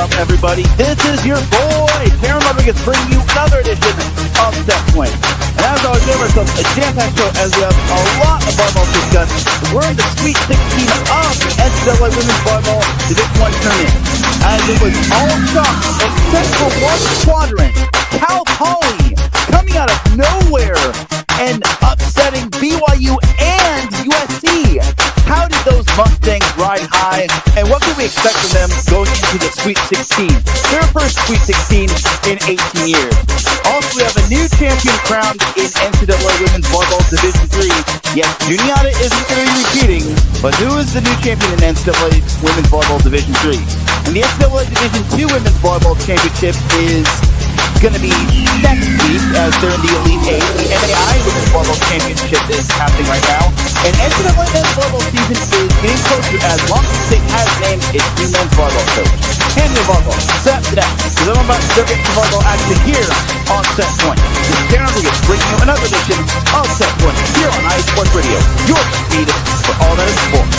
up, everybody? This is your boy, Teran Rodriguez, bringing you another edition of Set Point. And as always, we have ourselves a jam-packed show as we have a lot of volleyball to discuss. We're in the Sweet 16 of the NCAA Women's Volleyball Division I tournament. As it was all shot except for one quadrant, Cal Poly coming out of nowhere and upsetting BYU and USC. How did those Mustangs ride high, and what can we expect from them going into the Sweet 16? Their first Sweet 16 in 18 years. Also, we have a new champion crowned in NCAA Women's Volleyball Division III. Yes, Juniata isn't going to be repeating, but who is the new champion in NCAA Women's Volleyball Division III? And the NCAA Division II Women's Volleyball Championship is going to be next week as they're in the Elite Eight. The NAI Women's Volleyball Championship is happening right now. And NCAA Men's Volleyball season is getting closer as Long Beach State has named its new men's volleyball coach. Hand me volleyball. Set that. Because I'm about to get some volleyball action here on Set Point. This is Teran Rodriguez bringing you another edition of Set Point here on iSports Radio. Your feed for all that is sports.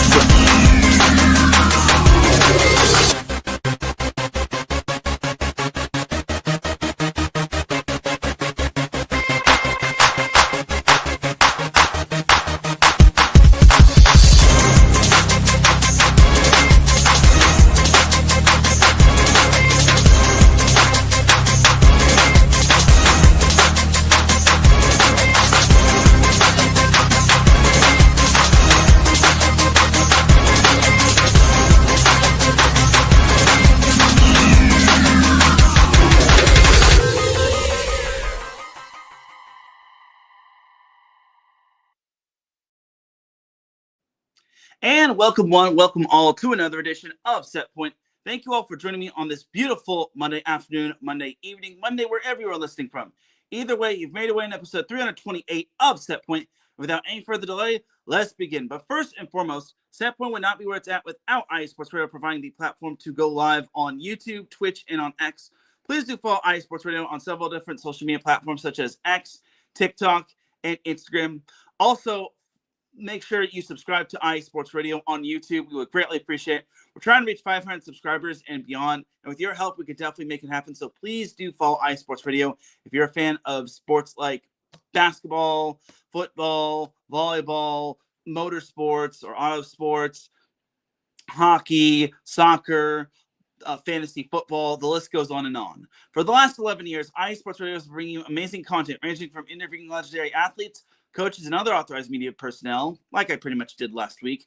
And welcome one, welcome all to another edition of Set Point. Thank you all for joining me on this beautiful Monday afternoon, Monday evening, Monday, wherever you are listening from. Either way, you've made it way in episode 328 of Set Point. Without any further delay, let's begin. But first and foremost, Set Point would not be where it's at without iSports Radio providing the platform to go live on YouTube, Twitch, and on X. Please do follow iSports Radio on several different social media platforms such as X, TikTok, and Instagram. Also, make sure you subscribe to iSports Radio on YouTube. We would greatly appreciate it. We're trying to reach 500 subscribers and beyond. And with your help, we could definitely make it happen. So please do follow iSports Radio. If you're a fan of sports like basketball, football, volleyball, motorsports or auto sports, hockey, soccer, fantasy football, the list goes on and on. For the last 11 years, iSports Radio is bringing you amazing content ranging from interviewing legendary athletes, coaches, and other authorized media personnel, like I pretty much did last week,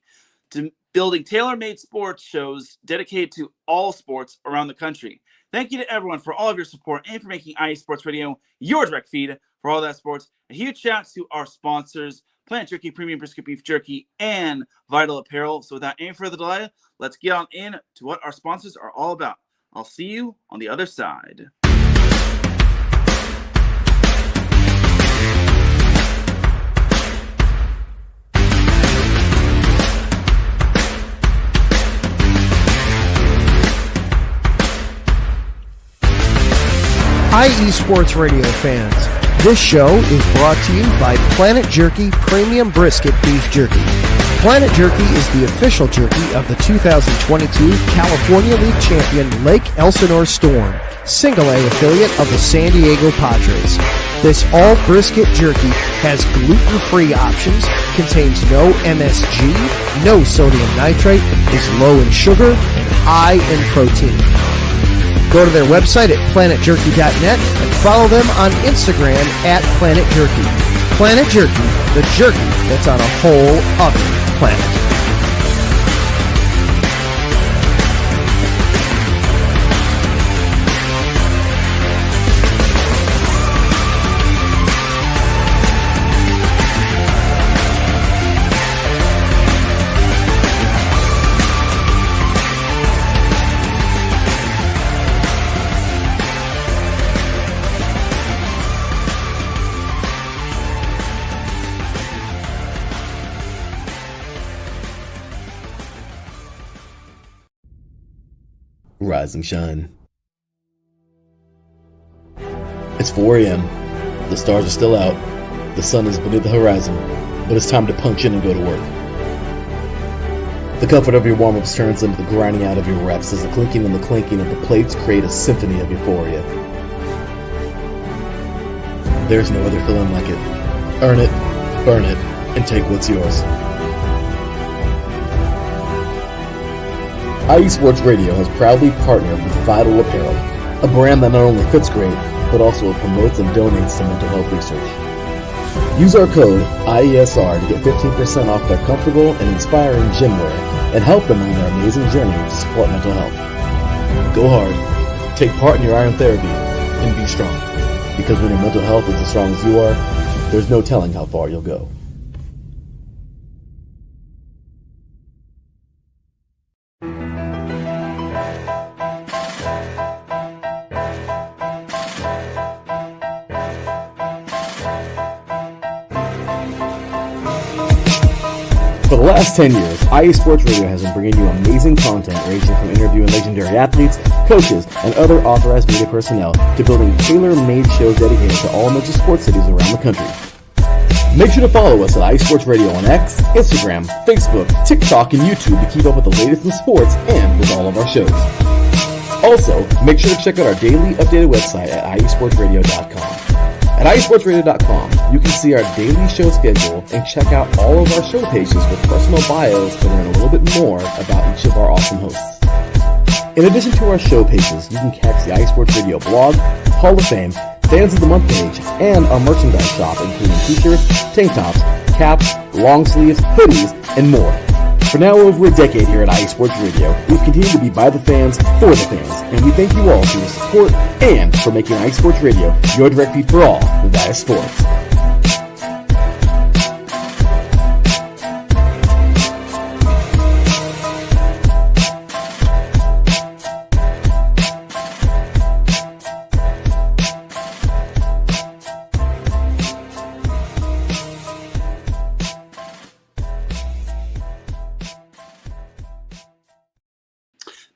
to building tailor-made sports shows dedicated to all sports around the country. Thank you to everyone for all of your support and for making iSports Radio your direct feed for all that sports. A huge shout out to our sponsors, Planet Jerky, Premium Brisket Beef Jerky, and Vital Apparel. So without any further delay, let's get on in to what our sponsors are all about. I'll see you on the other side. Hi, eSports Radio fans. This show is brought to you by Planet Jerky Premium Brisket Beef Jerky. Planet Jerky is the official jerky of the 2022 California League champion Lake Elsinore Storm, single-A affiliate of the San Diego Padres. This all-brisket jerky has gluten-free options, contains no MSG, no sodium nitrate, is low in sugar, and high in protein. Go to their website at planetjerky.net and follow them on Instagram at Planet Jerky. Planet Jerky, the jerky that's on a whole other planet. Rise and shine. It's 4 a.m. The stars are still out. The sun is beneath the horizon, but it's time to punch in and go to work. The comfort of your warm-ups turns into the grinding out of your reps as the clinking and the clanking of the plates create a symphony of euphoria. There's no other feeling like it. Earn it, burn it, and take what's yours. IE Sports Radio has proudly partnered with Vital Apparel, a brand that not only fits great, but also promotes and donates to mental health research. Use our code IESR to get 15% off their comfortable and inspiring gym wear and help them on their amazing journey to support mental health. Go hard, take part in your iron therapy, and be strong. Because when your mental health is as strong as you are, there's no telling how far you'll go. For the last 10 years, IE Sports Radio has been bringing you amazing content ranging from interviewing legendary athletes, coaches, and other authorized media personnel to building tailor-made shows dedicated to all major sports cities around the country. Make sure to follow us at IE Sports Radio on X, Instagram, Facebook, TikTok, and YouTube to keep up with the latest in sports and with all of our shows. Also, make sure to check out our daily updated website at iesportsradio.com. At iesportsradio.com, you can see our daily show schedule and check out all of our show pages with personal bios to learn a little bit more about each of our awesome hosts. In addition to our show pages, you can catch the IE Sports Radio blog, Hall of Fame, Fans of the Month page, and our merchandise shop including t-shirts, tank tops, caps, long sleeves, hoodies, and more. For now over a decade here at IE Sports Radio, we've continued to be by the fans, for the fans, and we thank you all for your support and for making IE Sports Radio your direct feed for all that is sports.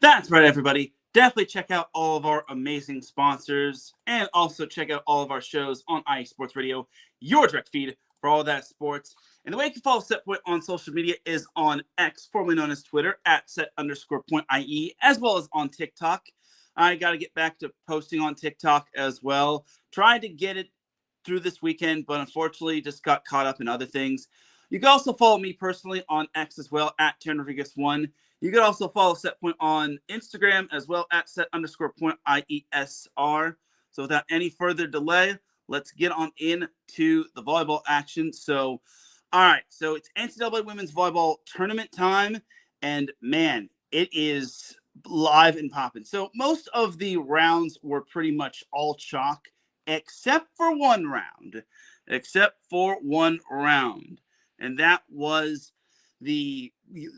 That's right, everybody. Definitely check out all of our amazing sponsors and also check out all of our shows on IE Sports Radio, your direct feed for all that sports. And the way you can follow Setpoint on social media is on X, formerly known as Twitter, at set_point.ie, as well as on TikTok. I got to get back to posting on TikTok as well. Tried to get it through this weekend, but unfortunately just got caught up in other things. You can also follow me personally on X as well, at Teran Rodriguez 1. You can also follow Setpoint on Instagram as well at set_point IESR. So without any further delay, let's get on into the volleyball action. So, all right. So it's NCAA Women's Volleyball Tournament time. And man, it is live and popping. So most of the rounds were pretty much all chalk except for one round. And that was the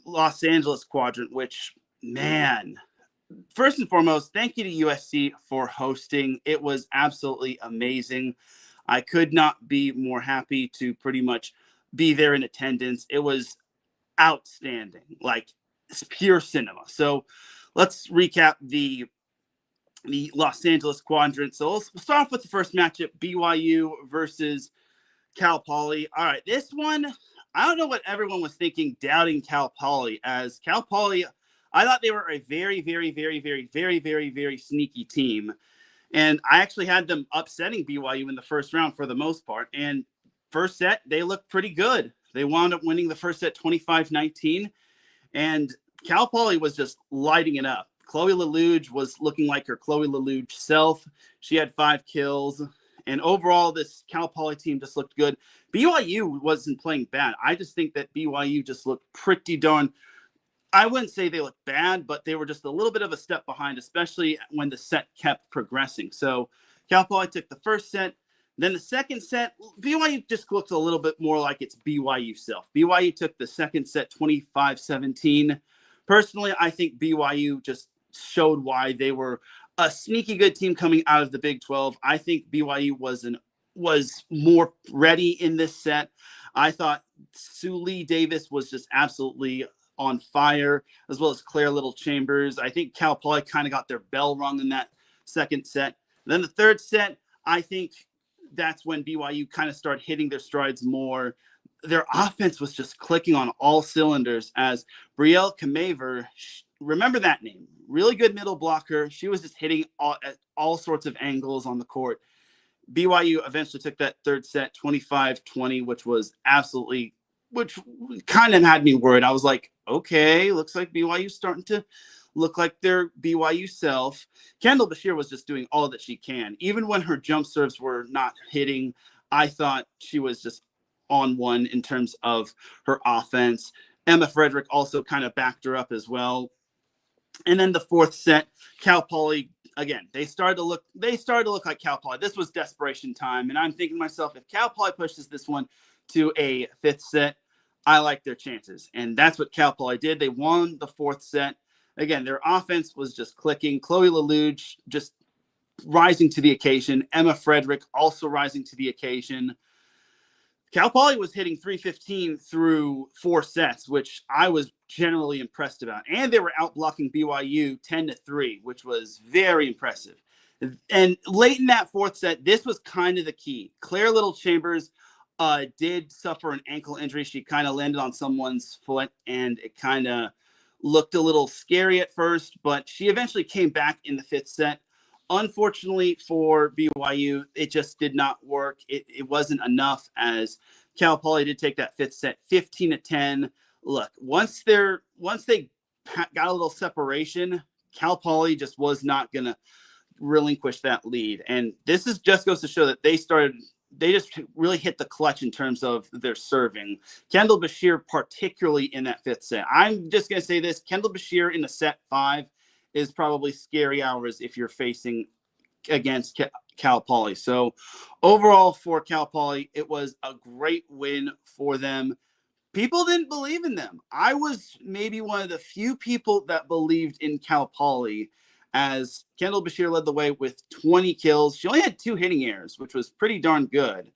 Los Angeles quadrant, which, man, first and foremost, thank you to USC for hosting. It was absolutely amazing. I could not be more happy to pretty much be there in attendance. It was outstanding, like it's pure cinema. So let's recap the Los Angeles quadrant. So we'll start off with the first matchup, BYU versus Cal Poly. All right, this one, I don't know what everyone was thinking doubting Cal Poly, as Cal Poly, I thought they were a very, very, very, very, very, very, very sneaky team. And I actually had them upsetting BYU in the first round for the most part. And first set, they looked pretty good. They wound up winning the first set 25-19. And Cal Poly was just lighting it up. Chloe Lelouch was looking like her Chloe Lelouch self. She had 5 kills. And overall, this Cal Poly team just looked good. BYU wasn't playing bad. I just think that BYU just looked pretty darn, I wouldn't say they looked bad, but they were just a little bit of a step behind, especially when the set kept progressing. So Cal Poly took the first set. Then the second set, BYU just looked a little bit more like its BYU self. BYU took the second set 25-17. Personally, I think BYU just showed why they were a sneaky good team coming out of the Big 12. I think BYU was more ready in this set. I thought Sue Lee Davis was just absolutely on fire, as well as Claire Little Chambers. I think Cal Poly kind of got their bell rung in that second set. And then the third set, I think that's when BYU kind of started hitting their strides more. their offense was just clicking on all cylinders as Brielle Kamever, remember that name, really good middle blocker. She was just hitting at all sorts of angles on the court. BYU eventually took that third set 25-20, which kind of had me worried. I was like, okay, looks like BYU's starting to look like their BYU self. Kendall Bashir was just doing all that she can. Even when her jump serves were not hitting, I thought she was just on one in terms of her offense. Emma Frederick also kind of backed her up as well. And then the fourth set, Cal Poly, again, they started to look like Cal Poly. This was desperation time. And I'm thinking to myself, if Cal Poly pushes this one to a fifth set, I like their chances. And that's what Cal Poly did. They won the fourth set. Again, their offense was just clicking. Chloe Lelouch just rising to the occasion. Emma Frederick also rising to the occasion. Cal Poly was hitting 315 through 4 sets, which I was generally impressed about. And they were outblocking BYU 10-3, which was very impressive. And late in that fourth set, this was kind of the key. Claire Little Chambers did suffer an ankle injury. She kind of landed on someone's foot, and it kind of looked a little scary at first, but she eventually came back in the fifth set. Unfortunately for BYU, it just did not work. It wasn't enough, as Cal Poly did take that fifth set 15-10. Look, once they got a little separation, Cal Poly just was not going to relinquish that lead. And this just goes to show that they just really hit the clutch in terms of their serving. Kendall Bashir, particularly in that fifth set. I'm just going to say this. Kendall Bashir in the set 5 is probably scary hours if you're facing against Cal Poly. So overall for Cal Poly, it was a great win for them. People didn't believe in them. I was maybe one of the few people that believed in Cal Poly, as Kendall Bashir led the way with 20 kills. She only had 2 hitting errors, which was pretty darn good.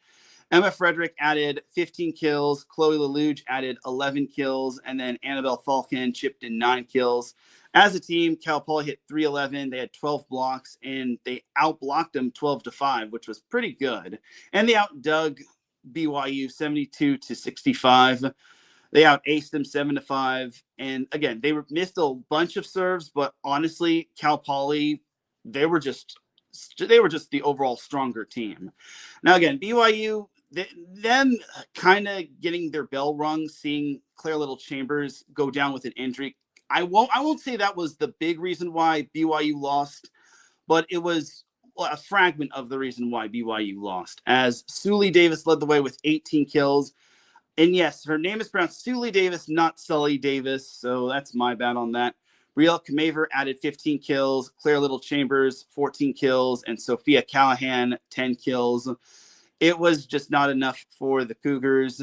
Emma Frederick added 15 kills. Chloe Lelouch added 11 kills. And then Annabelle Falcon chipped in 9 kills. As a team, Cal Poly hit 311. They had 12 blocks, and they outblocked them 12-5, which was pretty good. And they outdug BYU 72-65. They out-aced them 7-5. And again, they missed a bunch of serves, but honestly, Cal Poly, they were just the overall stronger team. Now, again, BYU, them kind of getting their bell rung, seeing Claire Little Chambers go down with an injury. I won't say that was the big reason why BYU lost, but it was a fragment of the reason why BYU lost, as Sully Davis led the way with 18 kills. And yes, her name is pronounced Sully Davis, not Sully Davis, so that's my bad on that. Brielle Kamever added 15 kills, Claire Little Chambers 14 kills, and Sophia Callahan 10 kills. It was just not enough for the Cougars.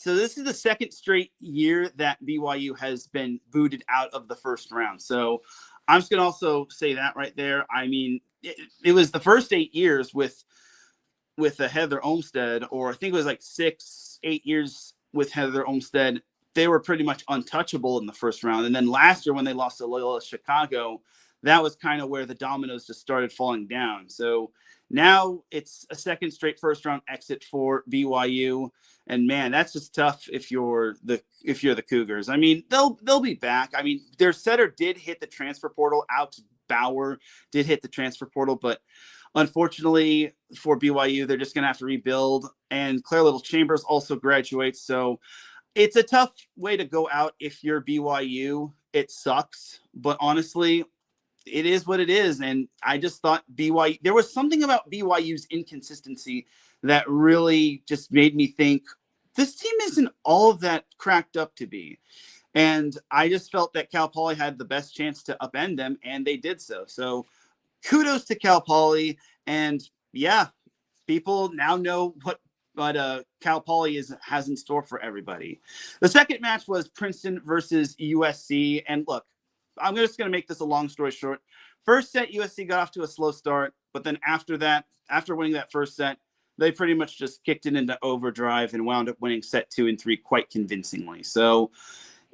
So this is the second straight year that BYU has been booted out of the first round. So I'm just going to also say that right there. I mean, it was the first 8 years with Heather Olmstead, or I think it was like 6-8 years with Heather Olmstead. They were pretty much untouchable in the first round. And then last year when they lost to Loyola Chicago, that was kind of where the dominoes just started falling down. So now it's a second straight first round exit for BYU. And man, that's just tough if you're the Cougars. I mean, they'll be back. I mean, their setter did hit the transfer portal. Alex Bauer did hit the transfer portal, but unfortunately for BYU, they're just going to have to rebuild. And Claire Little Chambers also graduates. So it's a tough way to go out if you're BYU. It sucks, but honestly, it is what it is. And I just thought there was something about BYU's inconsistency that really just made me think this team isn't all that cracked up to be. And I just felt that Cal Poly had the best chance to upend them, and they did so. So kudos to Cal Poly. And yeah, people now know what Cal Poly has in store for everybody. The second match was Princeton versus USC. And look, I'm just going to make this a long story short. First set, USC got off to a slow start, but then after winning that first set, they pretty much just kicked it into overdrive and wound up winning set 2 and 3 quite convincingly. So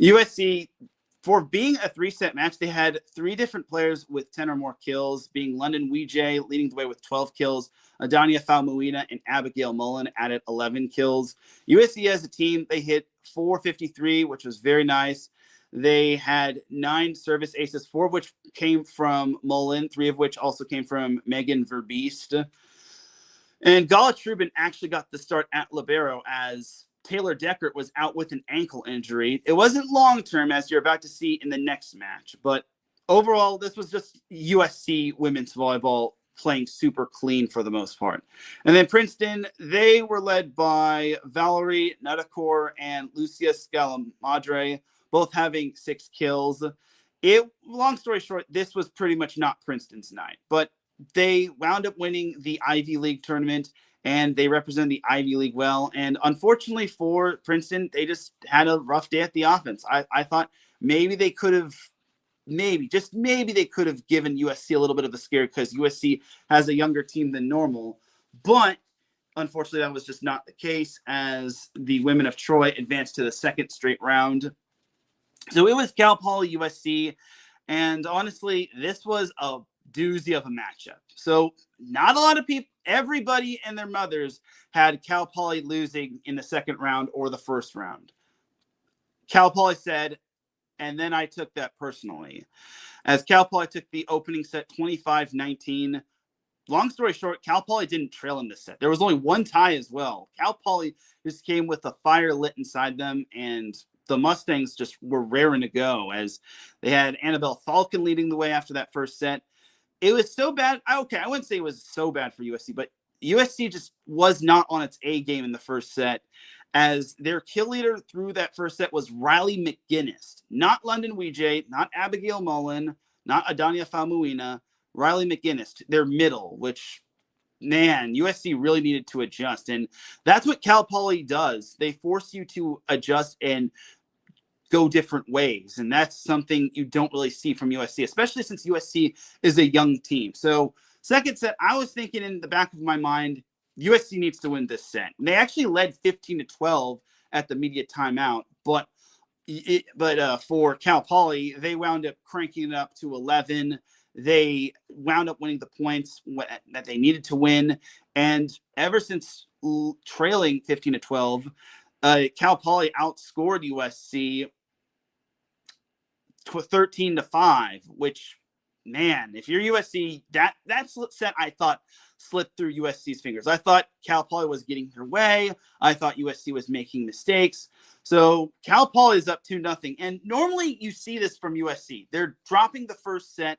USC For being a 3-set match, they had 3 different players with 10 or more kills, being London Weejay leading the way with 12 kills, Adania Falmuina and Abigail Mullen added 11 kills. USC as a team, they hit 453, which was very nice. They had 9 service aces, 4 of which came from Mullen, 3 of which also came from Megan Verbeest. And Gala Trubin actually got the start at libero as Taylor Deckert was out with an ankle injury. It wasn't long-term, as you're about to see in the next match. But overall, this was just USC women's volleyball playing super clean for the most part. And then Princeton, they were led by Valerie Nutakor and Lucia Scalamadre, both having 6 kills. Long story short, this was pretty much not Princeton's night. But they wound up winning the Ivy League tournament, and they represent the Ivy League well. And unfortunately for Princeton, they just had a rough day at the offense. I thought maybe they could have, maybe they could have given USC a little bit of a scare because USC has a younger team than normal. But unfortunately, that was just not the case as the women of Troy advanced to the second straight round. So it was Cal Poly USC. And honestly, this was a doozy of a matchup. So not a lot of people, everybody and their mothers had Cal Poly losing in the second round or the first round. Cal Poly said, and then I took that personally, as Cal Poly took the opening set 25-19. Long story short, Cal Poly didn't trail in this set. There was only one tie as well. Cal Poly just came with a fire lit inside them, and the Mustangs just were raring to go as they had Annabelle Falcon leading the way after that first set. It was so bad. I wouldn't say it was so bad for USC, but USC just was not on its A game in the first set, as their kill leader through that first set was Riley McGinnis, not London Weejay, not Abigail Mullen, not Adania Falmuina, Riley McGinnis, their middle, which, man, USC really needed to adjust. And that's what Cal Poly does. They force you to adjust and go different ways. And that's something you don't really see from USC, especially since USC is a young team. So second set, I was thinking in the back of my mind, USC needs to win this set. They actually led 15-12 at the media timeout, but for Cal Poly, they wound up cranking it up to 11. They wound up winning the points that they needed to win. And ever since trailing 15-12, Cal Poly outscored USC 13-5, which, man, if you're USC, that set I thought slipped through USC's fingers. I thought Cal Poly was getting their way. I thought USC was making mistakes. So Cal Poly is up 2-0. And normally you see this from USC. They're dropping the first set.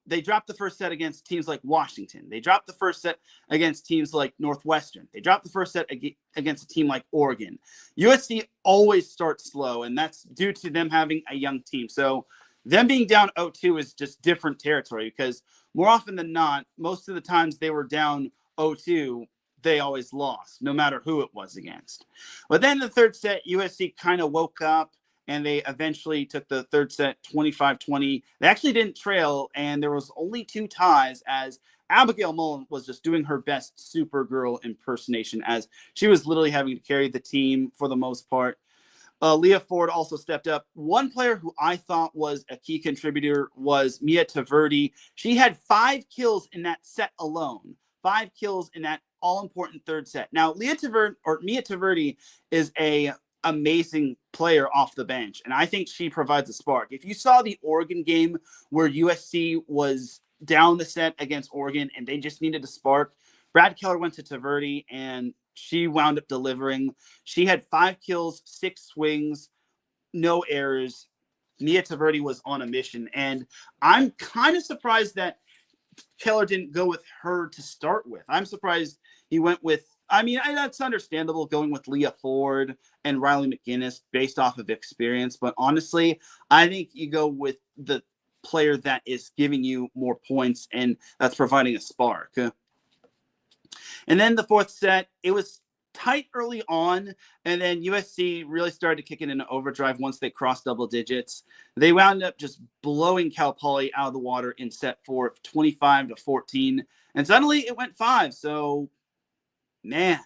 They dropped the first set against teams like Washington. They dropped the first set against teams like Northwestern. They dropped the first set against a team like Oregon. USC always starts slow, and that's due to them having a young team. So them being down 0-2 is just different territory because more often than not, most of the times they were down 0-2, they always lost, no matter who it was against. But then the third set, USC kind of woke up, and they eventually took the third set 25-20. They actually didn't trail, and there was only 2 ties as Abigail Mullen was just doing her best Supergirl impersonation as she was literally having to carry the team for the most part. Leah Ford also stepped up. One player who I thought was a key contributor was Mia Taverdi. She had 5 kills in that set alone. 5 kills in that all-important third set. Now, Mia Taverdi is a amazing player off the bench, and I think she provides a spark. If you saw the Oregon game where USC was down the set against Oregon and they just needed a spark, Brad Keller went to Taverdi and she wound up delivering. She had 5 kills, 6 swings, no errors. Mia Taverdi was on a mission, and I'm kind of surprised that Keller didn't go with her to start with. I'm surprised he went with, I mean, that's understandable going with Leah Ford and Riley McGinnis based off of experience. But honestly, I think you go with the player that is giving you more points and that's providing a spark. And then the fourth set, it was tight early on, and then USC really started to kick it into overdrive once they crossed double digits. They wound up just blowing Cal Poly out of the water in set 4, 25-14, and suddenly it went 5. So, man,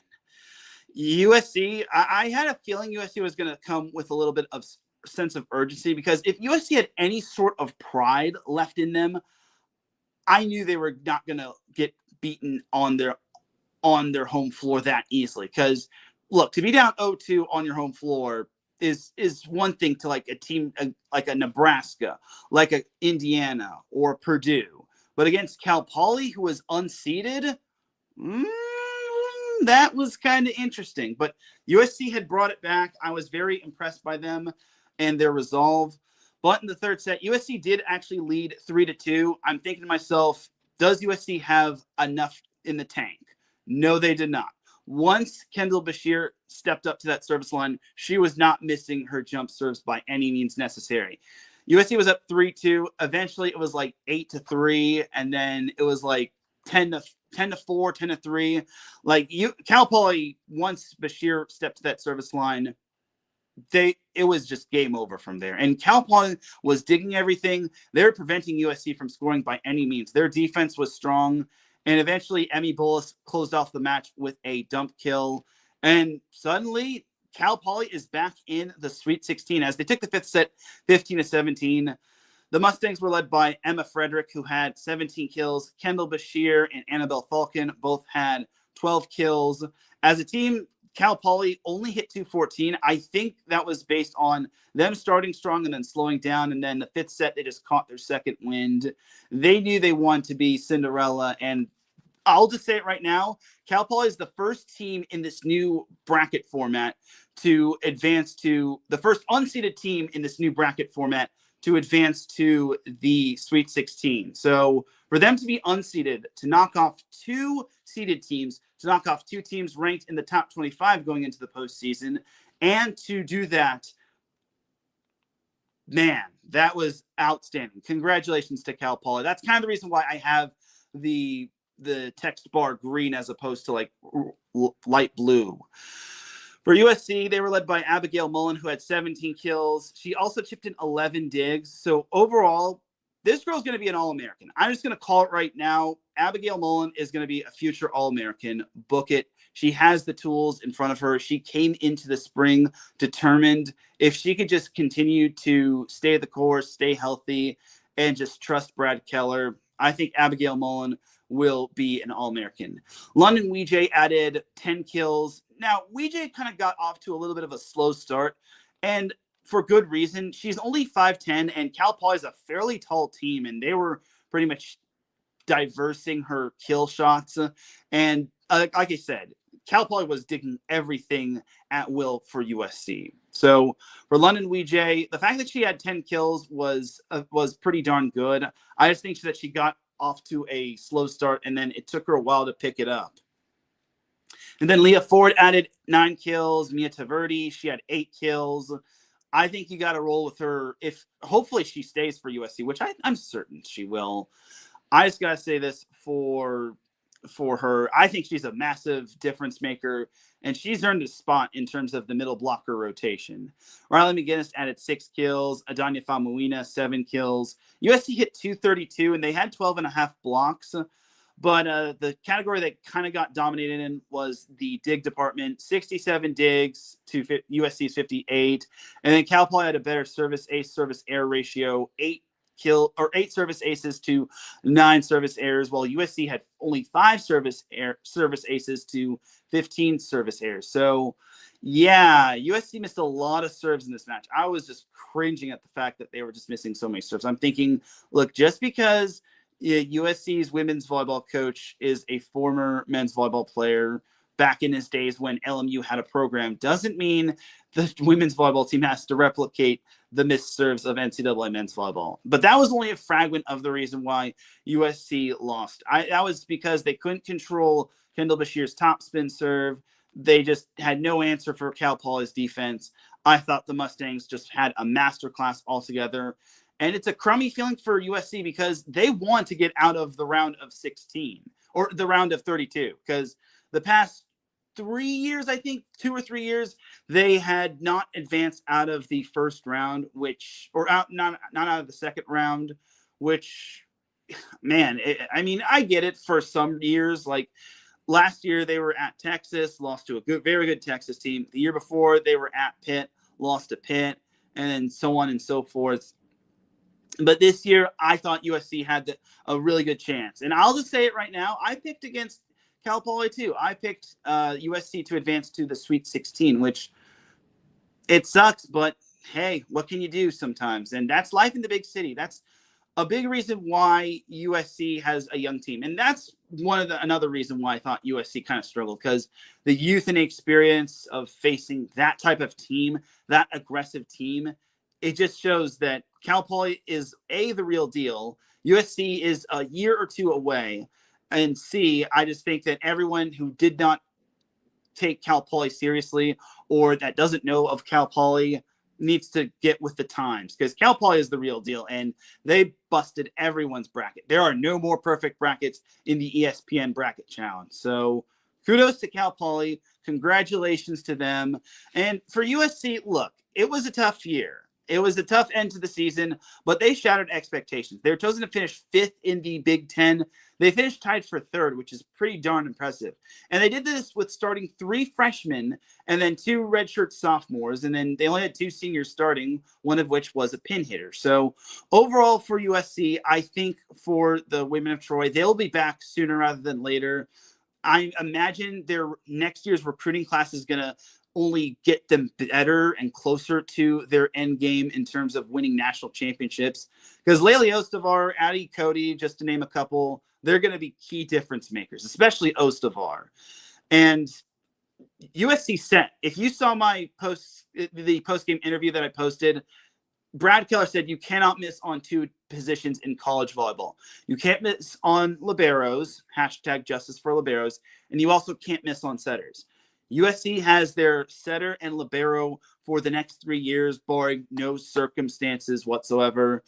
USC, I had a feeling USC was going to come with a little bit of sense of urgency, because if USC had any sort of pride left in them, I knew they were not going to get beaten on their home floor that easily. Because look, to be down 0-2 on your home floor is one thing to like a team like a Nebraska, like a Indiana or Purdue, but against Cal Poly, who was unseeded, that was kind of interesting. But USC had brought it back. I was very impressed by them and their resolve. But in the third set, USC did actually lead 3-2. I'm thinking to myself, does USC have enough in the tank? No, they did not. Once Kendall Bashir stepped up to that service line, she was not missing her jump serves by any means necessary. USC was up 3-2. Eventually, it was like 8-3, and then it was like 10-4, 10-3. Like Cal Poly, once Bashir stepped to that service line, it was just game over from there. And Cal Poly was digging everything. They were preventing USC from scoring by any means. Their defense was strong. And eventually, Emmy Bullis closed off the match with a dump kill. And suddenly, Cal Poly is back in the Sweet 16 as they took the fifth set 15-17. The Mustangs were led by Emma Frederick, who had 17 kills. Kendall Bashir and Annabelle Falcon both had 12 kills. As a team, Cal Poly only hit 214. I think that was based on them starting strong and then slowing down. And then the fifth set, they just caught their second wind. They knew they wanted to be Cinderella. And I'll just say it right now, Cal Poly is the first team in this new bracket format to advance to the first unseeded team in this new bracket format to advance to the Sweet 16. So for them to be unseeded, to knock off two seeded teams, to knock off two teams ranked in the top 25 going into the postseason, and to do that, man, that was outstanding. Congratulations to Cal Poly. That's kind of the reason why I have the text bar green as opposed to like light blue. For USC, they were led by Abigail Mullen, who had 17 kills. She also chipped in 11 digs. So overall, this girl's going to be an All-American. I'm just going to call it right now. Abigail Mullen is going to be a future All-American. Book it. She has the tools in front of her. She came into the spring determined. If she could just continue to stay the course, stay healthy, and just trust Brad Keller, I think Abigail Mullen will be an All-American. London Weejay added 10 kills. Now, Weejay kind of got off to a little bit of a slow start, and for good reason. She's only 5'10", and Cal Poly is a fairly tall team, and they were pretty much diversing her kill shots. And like I said, Cal Poly was digging everything at will for USC. So for London Weejay, the fact that she had 10 kills was pretty darn good. I just think that she got off to a slow start, and then it took her a while to pick it up. And then Leah Ford added 9 kills. Mia Taverdi, she had 8 kills. I think you got to roll with her. If hopefully she stays for USC, which I'm certain she will. I just got to say this for her. I think she's a massive difference maker, and she's earned a spot in terms of the middle blocker rotation. Riley McGinnis added 6 kills. Adanya Famuina, 7 kills. USC hit 232, and they had 12.5 blocks. But the category that kind of got dominated in was the dig department. 67 digs to USC's 58. And then Cal Poly had a better service ace service error ratio, 8 service aces to 9 service errors, while USC had only 5 service aces to 15 service errors. So yeah, USC missed a lot of serves in this match. I was just cringing at the fact that they were just missing so many serves. I'm thinking, look, just because USC's women's volleyball coach is a former men's volleyball player back in his days when LMU had a program doesn't mean the women's volleyball team has to replicate the missed serves of NCAA men's volleyball. But that was only a fragment of the reason why USC lost. That was because they couldn't control Kendall Bashir's topspin serve. They just had no answer for Cal Poly's defense. I thought the Mustangs just had a masterclass altogether. And it's a crummy feeling for USC because they want to get out of the round of 16 or the round of 32, because the past 3 years, I think 2 or 3 years, they had not advanced out of the first round, not out of the second round, which, man, I get it for some years. Like last year, they were at Texas, lost to a very good Texas team. The year before, they were at Pitt, lost to Pitt. and then so on and so forth. But this year, I thought USC had a really good chance. And I'll just say it right now. I picked against Cal Poly, too. I picked USC to advance to the Sweet 16, which it sucks. But, hey, what can you do sometimes? And that's life in the big city. That's a big reason why USC has a young team. And that's another reason why I thought USC kind of struggled, because the youth and experience of facing that type of team, that aggressive team, it just shows that Cal Poly is A, the real deal. USC is a year or two away. And C, I just think that everyone who did not take Cal Poly seriously or that doesn't know of Cal Poly needs to get with the times, because Cal Poly is the real deal and they busted everyone's bracket. There are no more perfect brackets in the ESPN bracket challenge. So kudos to Cal Poly. Congratulations to them. And for USC, look, it was a tough year. It was a tough end to the season, but they shattered expectations. They were chosen to finish 5th in the Big Ten. They finished tied for 3rd, which is pretty darn impressive. And they did this with starting 3 freshmen and then 2 redshirt sophomores. And then they only had 2 seniors starting, one of which was a pin hitter. So overall for USC, I think for the women of Troy, they'll be back sooner rather than later. I imagine their next year's recruiting class is going to only get them better and closer to their end game in terms of winning national championships. Because Laylee Ostavar, Addie Cody, just to name a couple, they're going to be key difference makers, especially Ostavar. And USC set. If you saw the post-game interview that I posted, Brad Keller said you cannot miss on 2 positions in college volleyball. You can't miss on liberos, #justice for liberos, and you also can't miss on setters. USC has their setter and libero for the next 3 years, barring no circumstances whatsoever.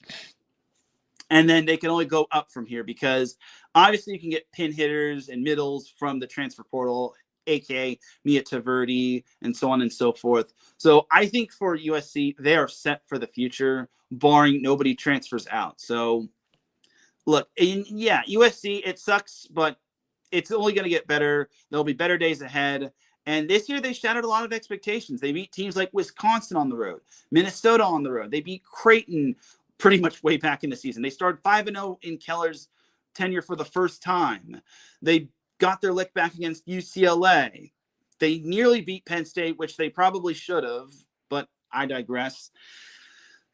And then they can only go up from here, because obviously you can get pin hitters and middles from the transfer portal, aka Mia Taverdi, and so on and so forth. So I think for USC, they are set for the future, barring nobody transfers out. So look, USC, it sucks, but it's only going to get better. There'll be better days ahead. And this year, they shattered a lot of expectations. They beat teams like Wisconsin on the road, Minnesota on the road. They beat Creighton pretty much way back in the season. They started 5-0 in Keller's tenure for the first time. They got their lick back against UCLA. They nearly beat Penn State, which they probably should have, but I digress.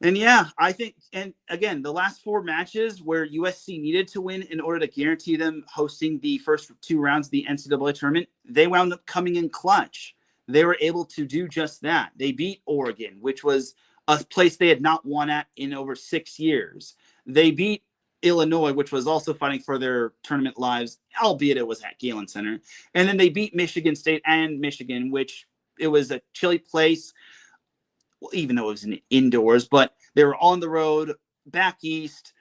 And yeah, I think, and again, the last 4 matches where USC needed to win in order to guarantee them hosting the first 2 rounds of the NCAA tournament, they wound up coming in clutch. They were able to do just that. They beat Oregon, which was a place they had not won at in over 6 years. They beat Illinois, which was also fighting for their tournament lives, albeit it was at Galen Center. And then they beat Michigan State and Michigan, which it was a chilly place. Well, even though it was indoors, but they were on the road, back east.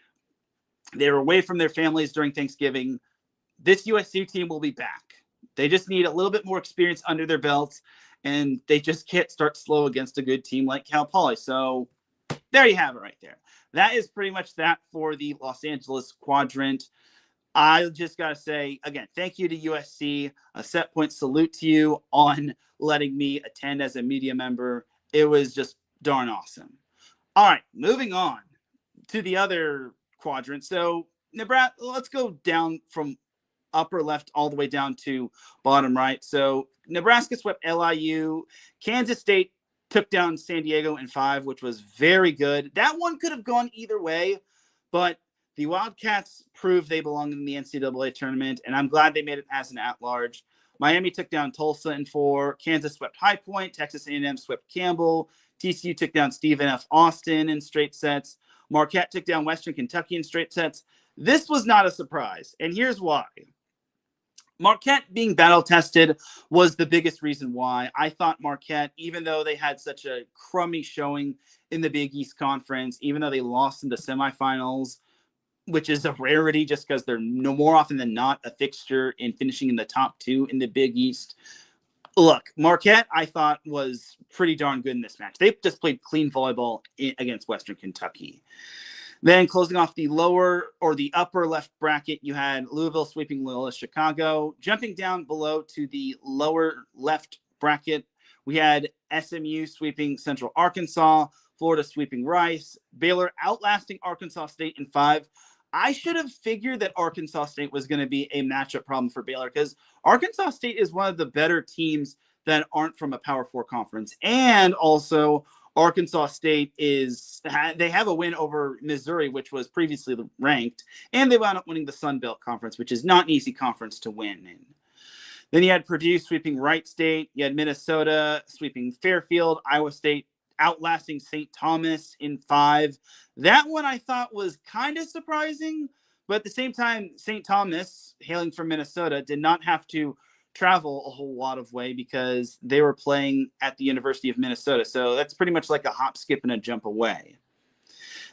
They were away from their families during Thanksgiving. This USC team will be back. They just need a little bit more experience under their belts, and they just can't start slow against a good team like Cal Poly. So there you have it right there. That is pretty much that for the Los Angeles quadrant. I just got to say, again, thank you to USC. A set point salute to you on letting me attend as a media member. It was just darn awesome. All right, moving on to the other quadrant. So, Nebraska, let's go down from upper left all the way down to bottom right. So, Nebraska swept LIU. Kansas State took down San Diego in 5, which was very good. That one could have gone either way, but the Wildcats proved they belong in the NCAA tournament, and I'm glad they made it as an at-large. Miami took down Tulsa in 4. Kansas swept High Point. Texas A&M swept Campbell. TCU took down Stephen F. Austin in straight sets. Marquette took down Western Kentucky in straight sets. This was not a surprise, and here's why. Marquette being battle-tested was the biggest reason why. I thought Marquette, even though they had such a crummy showing in the Big East Conference, even though they lost in the semifinals, which is a rarity just because they're no more often than not a fixture in finishing in the top 2 in the Big East. Look, Marquette, I thought, was pretty darn good in this match. They just played clean volleyball against Western Kentucky. Then closing off the lower or the upper left bracket, you had Louisville sweeping Loyola Chicago. Jumping down below to the lower left bracket, we had SMU sweeping Central Arkansas. Florida sweeping Rice, Baylor outlasting Arkansas State in 5. I should have figured that Arkansas State was going to be a matchup problem for Baylor because Arkansas State is one of the better teams that aren't from a Power 4 conference. And also, Arkansas State they have a win over Missouri, which was previously ranked, and they wound up winning the Sun Belt Conference, which is not an easy conference to win in. Then you had Purdue sweeping Wright State. You had Minnesota sweeping Fairfield. Iowa State outlasting St. Thomas in 5. That one I thought was kind of surprising, but at the same time, St. Thomas, hailing from Minnesota, did not have to travel a whole lot of way because they were playing at the University of Minnesota. So that's pretty much like a hop, skip, and a jump away.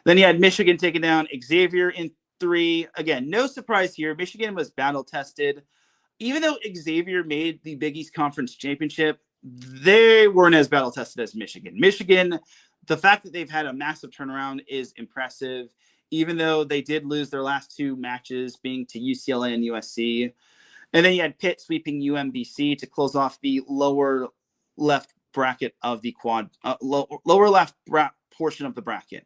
Then you had Michigan taking down Xavier in 3. Again, no surprise here. Michigan was battle tested. Even though Xavier made the Big East Conference Championship, they weren't as battle tested as Michigan. Michigan, the fact that they've had a massive turnaround is impressive, even though they did lose their last 2 matches, being to UCLA and USC. And then you had Pitt sweeping UMBC to close off the lower left bracket of the lower left portion of the bracket.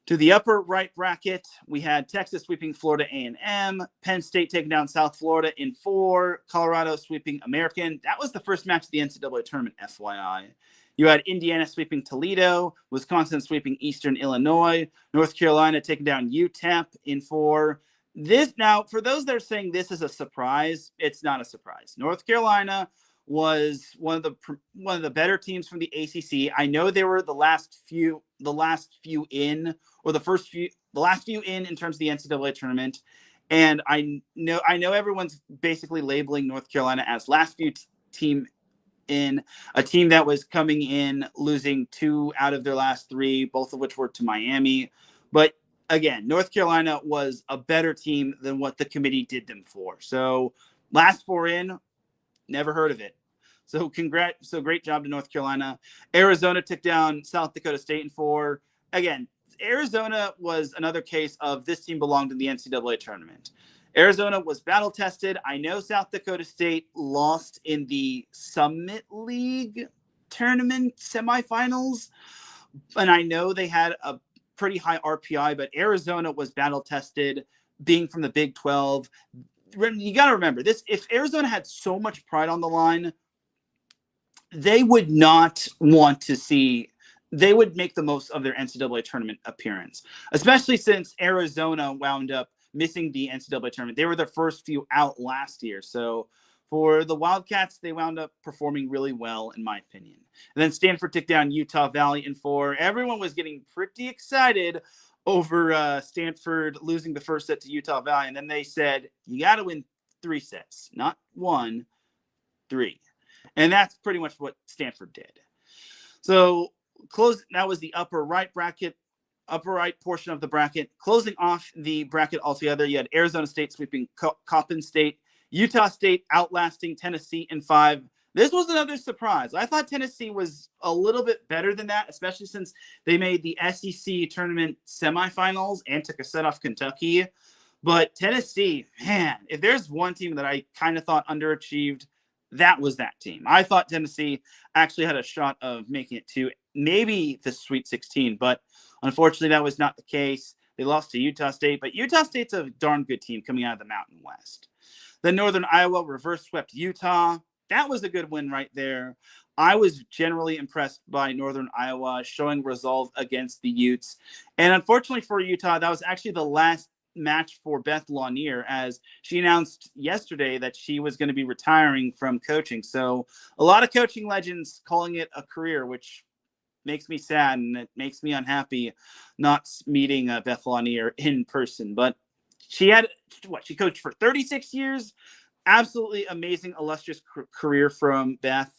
To the upper right bracket, we had Texas sweeping Florida A&M, Penn State taking down South Florida in 4, Colorado sweeping American. That was the first match of the NCAA tournament, FYI. You had Indiana sweeping Toledo, Wisconsin sweeping Eastern Illinois, North Carolina taking down UTEP in 4. Now, for those that are saying this is a surprise, it's not a surprise. North Carolina was one of the better teams from the ACC. I know they were the last few in terms of the NCAA tournament, and I know everyone's basically labeling North Carolina as last few team in, a team that was coming in losing 2 out of their last 3, both of which were to Miami. But again, North Carolina was a better team than what the committee did them for. So last 4 in, never heard of it. So great job to North Carolina. Arizona took down South Dakota State in 4. Again, Arizona was another case of this team belonged in the NCAA tournament. Arizona was battle tested. I know South Dakota State lost in the Summit League tournament semifinals, and I know they had a pretty high RPI, but Arizona was battle tested, being from the Big 12. You got to remember this: if Arizona had so much pride on the line, they would not want to see. They would make the most of their NCAA tournament appearance, especially since Arizona wound up missing the NCAA tournament. They were the first few out last year. So for the Wildcats, they wound up performing really well, in my opinion. And then Stanford took down Utah Valley in 4. Everyone was getting pretty excited over Stanford losing the first set to Utah Valley. And then they said, you got to win 3 sets, not 1, 3. And that's pretty much what Stanford did. So that was the upper right portion of the bracket. Closing off the bracket altogether, you had Arizona State sweeping Coppin State, Utah State outlasting Tennessee in 5. This was another surprise. I thought Tennessee was a little bit better than that, especially since they made the SEC tournament semifinals and took a set off Kentucky. But Tennessee, man, if there's one team that I kind of thought underachieved, that was that team. I thought Tennessee actually had a shot of making it to maybe the Sweet 16, but unfortunately that was not the case. They lost to Utah State, but Utah State's a darn good team coming out of the Mountain West. Then Northern Iowa reverse swept Utah. That was a good win right there. I was generally impressed by Northern Iowa showing resolve against the Utes. And unfortunately for Utah, that was actually the last match for Beth Lanier, as she announced yesterday that she was going to be retiring from coaching. So a lot of coaching legends calling it a career, which makes me sad and it makes me unhappy not meeting Beth Lanier in person. But she coached for 36 years. Absolutely amazing, illustrious career from Beth.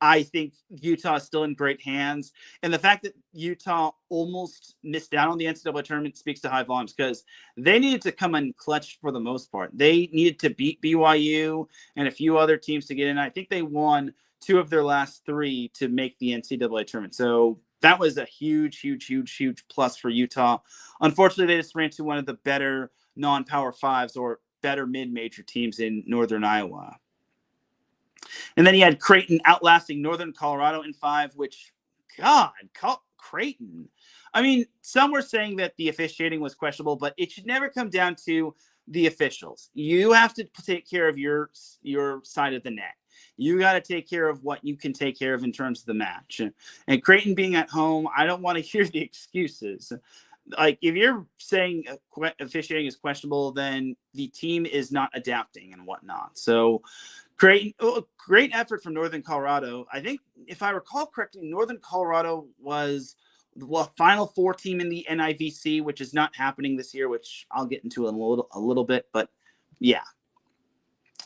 I think Utah is still in great hands. And the fact that Utah almost missed out on the NCAA tournament speaks to high volumes, because they needed to come in clutch for the most part. They needed to beat BYU and a few other teams to get in. I think they won 2 of their last 3 to make the NCAA tournament. So that was a huge, huge, huge, huge plus for Utah. Unfortunately, they just ran to one of the better non-Power 5s or better mid-major teams in Northern Iowa. And then he had Creighton outlasting Northern Colorado in 5, which, God, Creighton. I mean, some were saying that the officiating was questionable, but it should never come down to the officials. You have to take care of your side of the net. You got to take care of what you can take care of in terms of the match. And Creighton being at home, I don't want to hear the excuses. Like, if you're saying officiating is questionable, then the team is not adapting and whatnot. So Creighton, great effort from Northern Colorado. I think, if I recall correctly, Northern Colorado was the Final Four team in the NIVC, which is not happening this year, which I'll get into in a little bit. But yeah,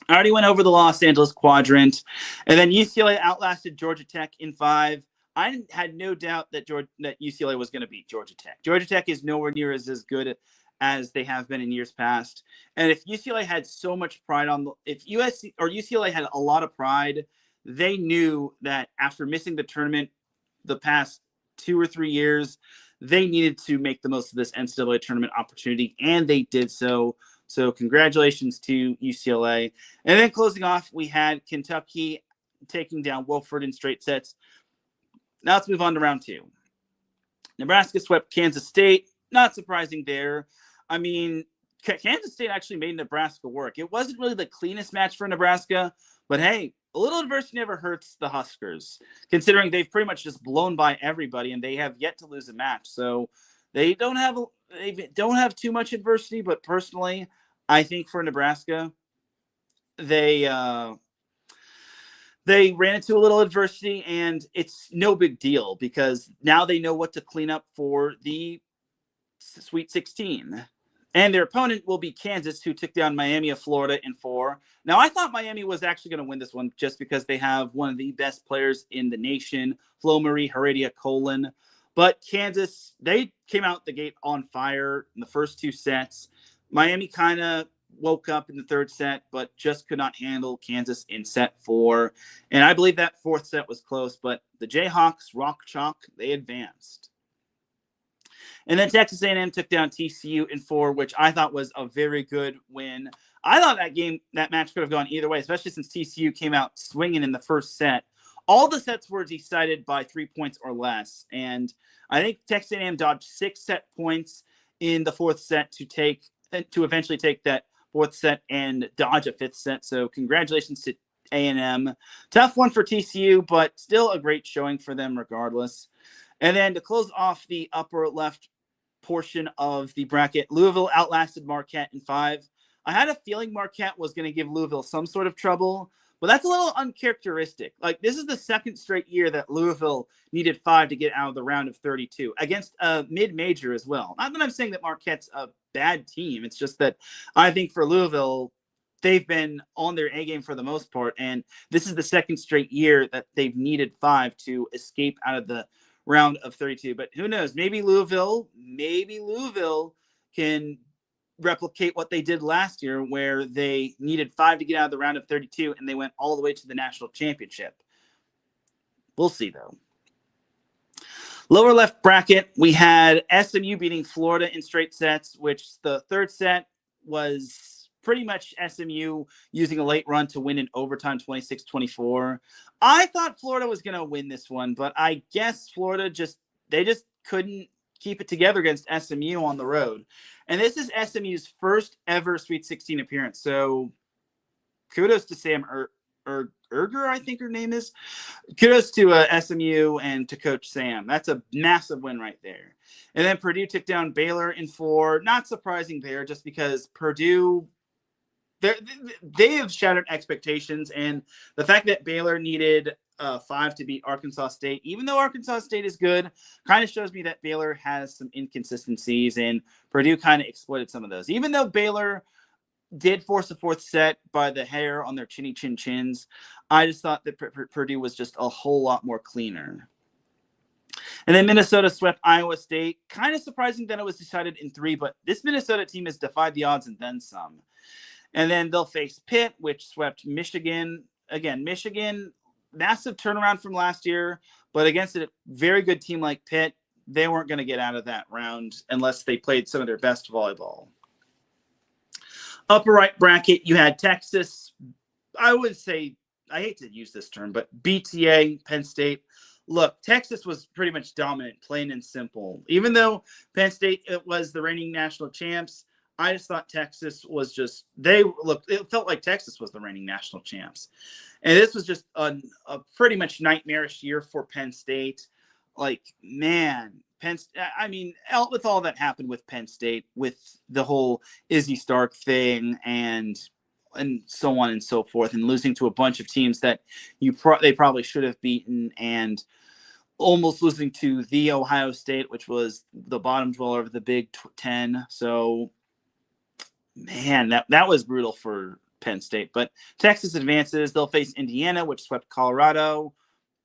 I already went over the Los Angeles quadrant, and then UCLA outlasted Georgia Tech in 5. I had no doubt that UCLA was going to beat Georgia Tech. Georgia Tech is nowhere near as good as they have been in years past. And if UCLA had so much pride if UCLA had a lot of pride, they knew that after missing the tournament the past 2 or 3 years, they needed to make the most of this NCAA tournament opportunity, and they did so. So congratulations to UCLA. And then closing off, we had Kentucky taking down Wofford in straight sets. Now let's move on to round 2. Nebraska swept Kansas State. Not surprising there. I mean, Kansas State actually made Nebraska work. It wasn't really the cleanest match for Nebraska, but hey, a little adversity never hurts the Huskers, considering they've pretty much just blown by everybody and they have yet to lose a match. So they don't have too much adversity, but personally, I think for Nebraska, they ran into a little adversity, and it's no big deal because now they know what to clean up for the Sweet 16. And their opponent will be Kansas, who took down Miami of Florida in 4. Now, I thought Miami was actually going to win this one just because they have one of the best players in the nation, Flo Marie Heredia-Colin. But Kansas, they came out the gate on fire in the first 2 sets. Miami kind of woke up in the 3rd set, but just could not handle Kansas in set 4. And I believe that 4th set was close, but the Jayhawks, rock chalk, they advanced. And then Texas A&M took down TCU in 4, which I thought was a very good win. I thought that match could have gone either way, especially since TCU came out swinging in the first set. All the sets were decided by 3 points or less. And I think Texas A&M dodged 6 set points in the 4th set to eventually take that 4th set and dodge a 5th set. So congratulations to A&M. Tough one for TCU, but still a great showing for them regardless. And then to close off the upper left portion of the bracket, Louisville outlasted Marquette in 5. I had a feeling Marquette was going to give Louisville some sort of trouble, but that's a little uncharacteristic. Like, this is the 2nd straight year that Louisville needed 5 to get out of the round of 32 against a mid-major as well. Not that I'm saying that Marquette's a bad team. It's just that I think for Louisville, they've been on their A game for the most part, and this is the 2nd straight year that they've needed 5 to escape out of the round of 32. But who knows? Maybe Louisville can replicate what they did last year, where they needed 5 to get out of the round of 32 and they went all the way to the national championship. We'll see, though. Lower left bracket, we had SMU beating Florida in straight sets, which the 3rd set was pretty much SMU using a late run to win in overtime 26-24. I thought Florida was going to win this one, but I guess Florida just couldn't keep it together against SMU on the road. And this is SMU's first ever Sweet 16 appearance. So kudos to Sam Erger, I think her name is. Kudos to SMU and to Coach Sam. That's a massive win right there. And then Purdue took down Baylor in 4. Not surprising there, just because Purdue, they have shattered expectations. And the fact that Baylor needed 5 to beat Arkansas State, even though Arkansas State is good, kind of shows me that Baylor has some inconsistencies, and Purdue kind of exploited some of those. Even though Baylor did force a 4th set by the hair on their chinny chin chins, I just thought that Purdue was just a whole lot more cleaner. And then Minnesota swept Iowa State. Kind of surprising that it was decided in 3, but this Minnesota team has defied the odds and then some. And then they'll face Pitt, which swept Michigan. Again, Michigan, massive turnaround from last year, but against a very good team like Pitt, they weren't going to get out of that round unless they played some of their best volleyball. Upper right bracket, you had Texas. I would say, I hate to use this term, but BTA, Penn State, look, Texas was pretty much dominant, plain and simple. Even though Penn State was the reigning national champs, I just thought Texas was just it felt like Texas was the reigning national champs. And this was just a pretty much nightmarish year for Penn State. Like, man, with all that happened with Penn State, with the whole Izzy Stark thing and so on and so forth, and losing to a bunch of teams that they probably should have beaten, and almost losing to the Ohio State, which was the bottom dweller of the Big Ten. So, man, that was brutal for Penn State. But Texas advances. They'll face Indiana, which swept Colorado.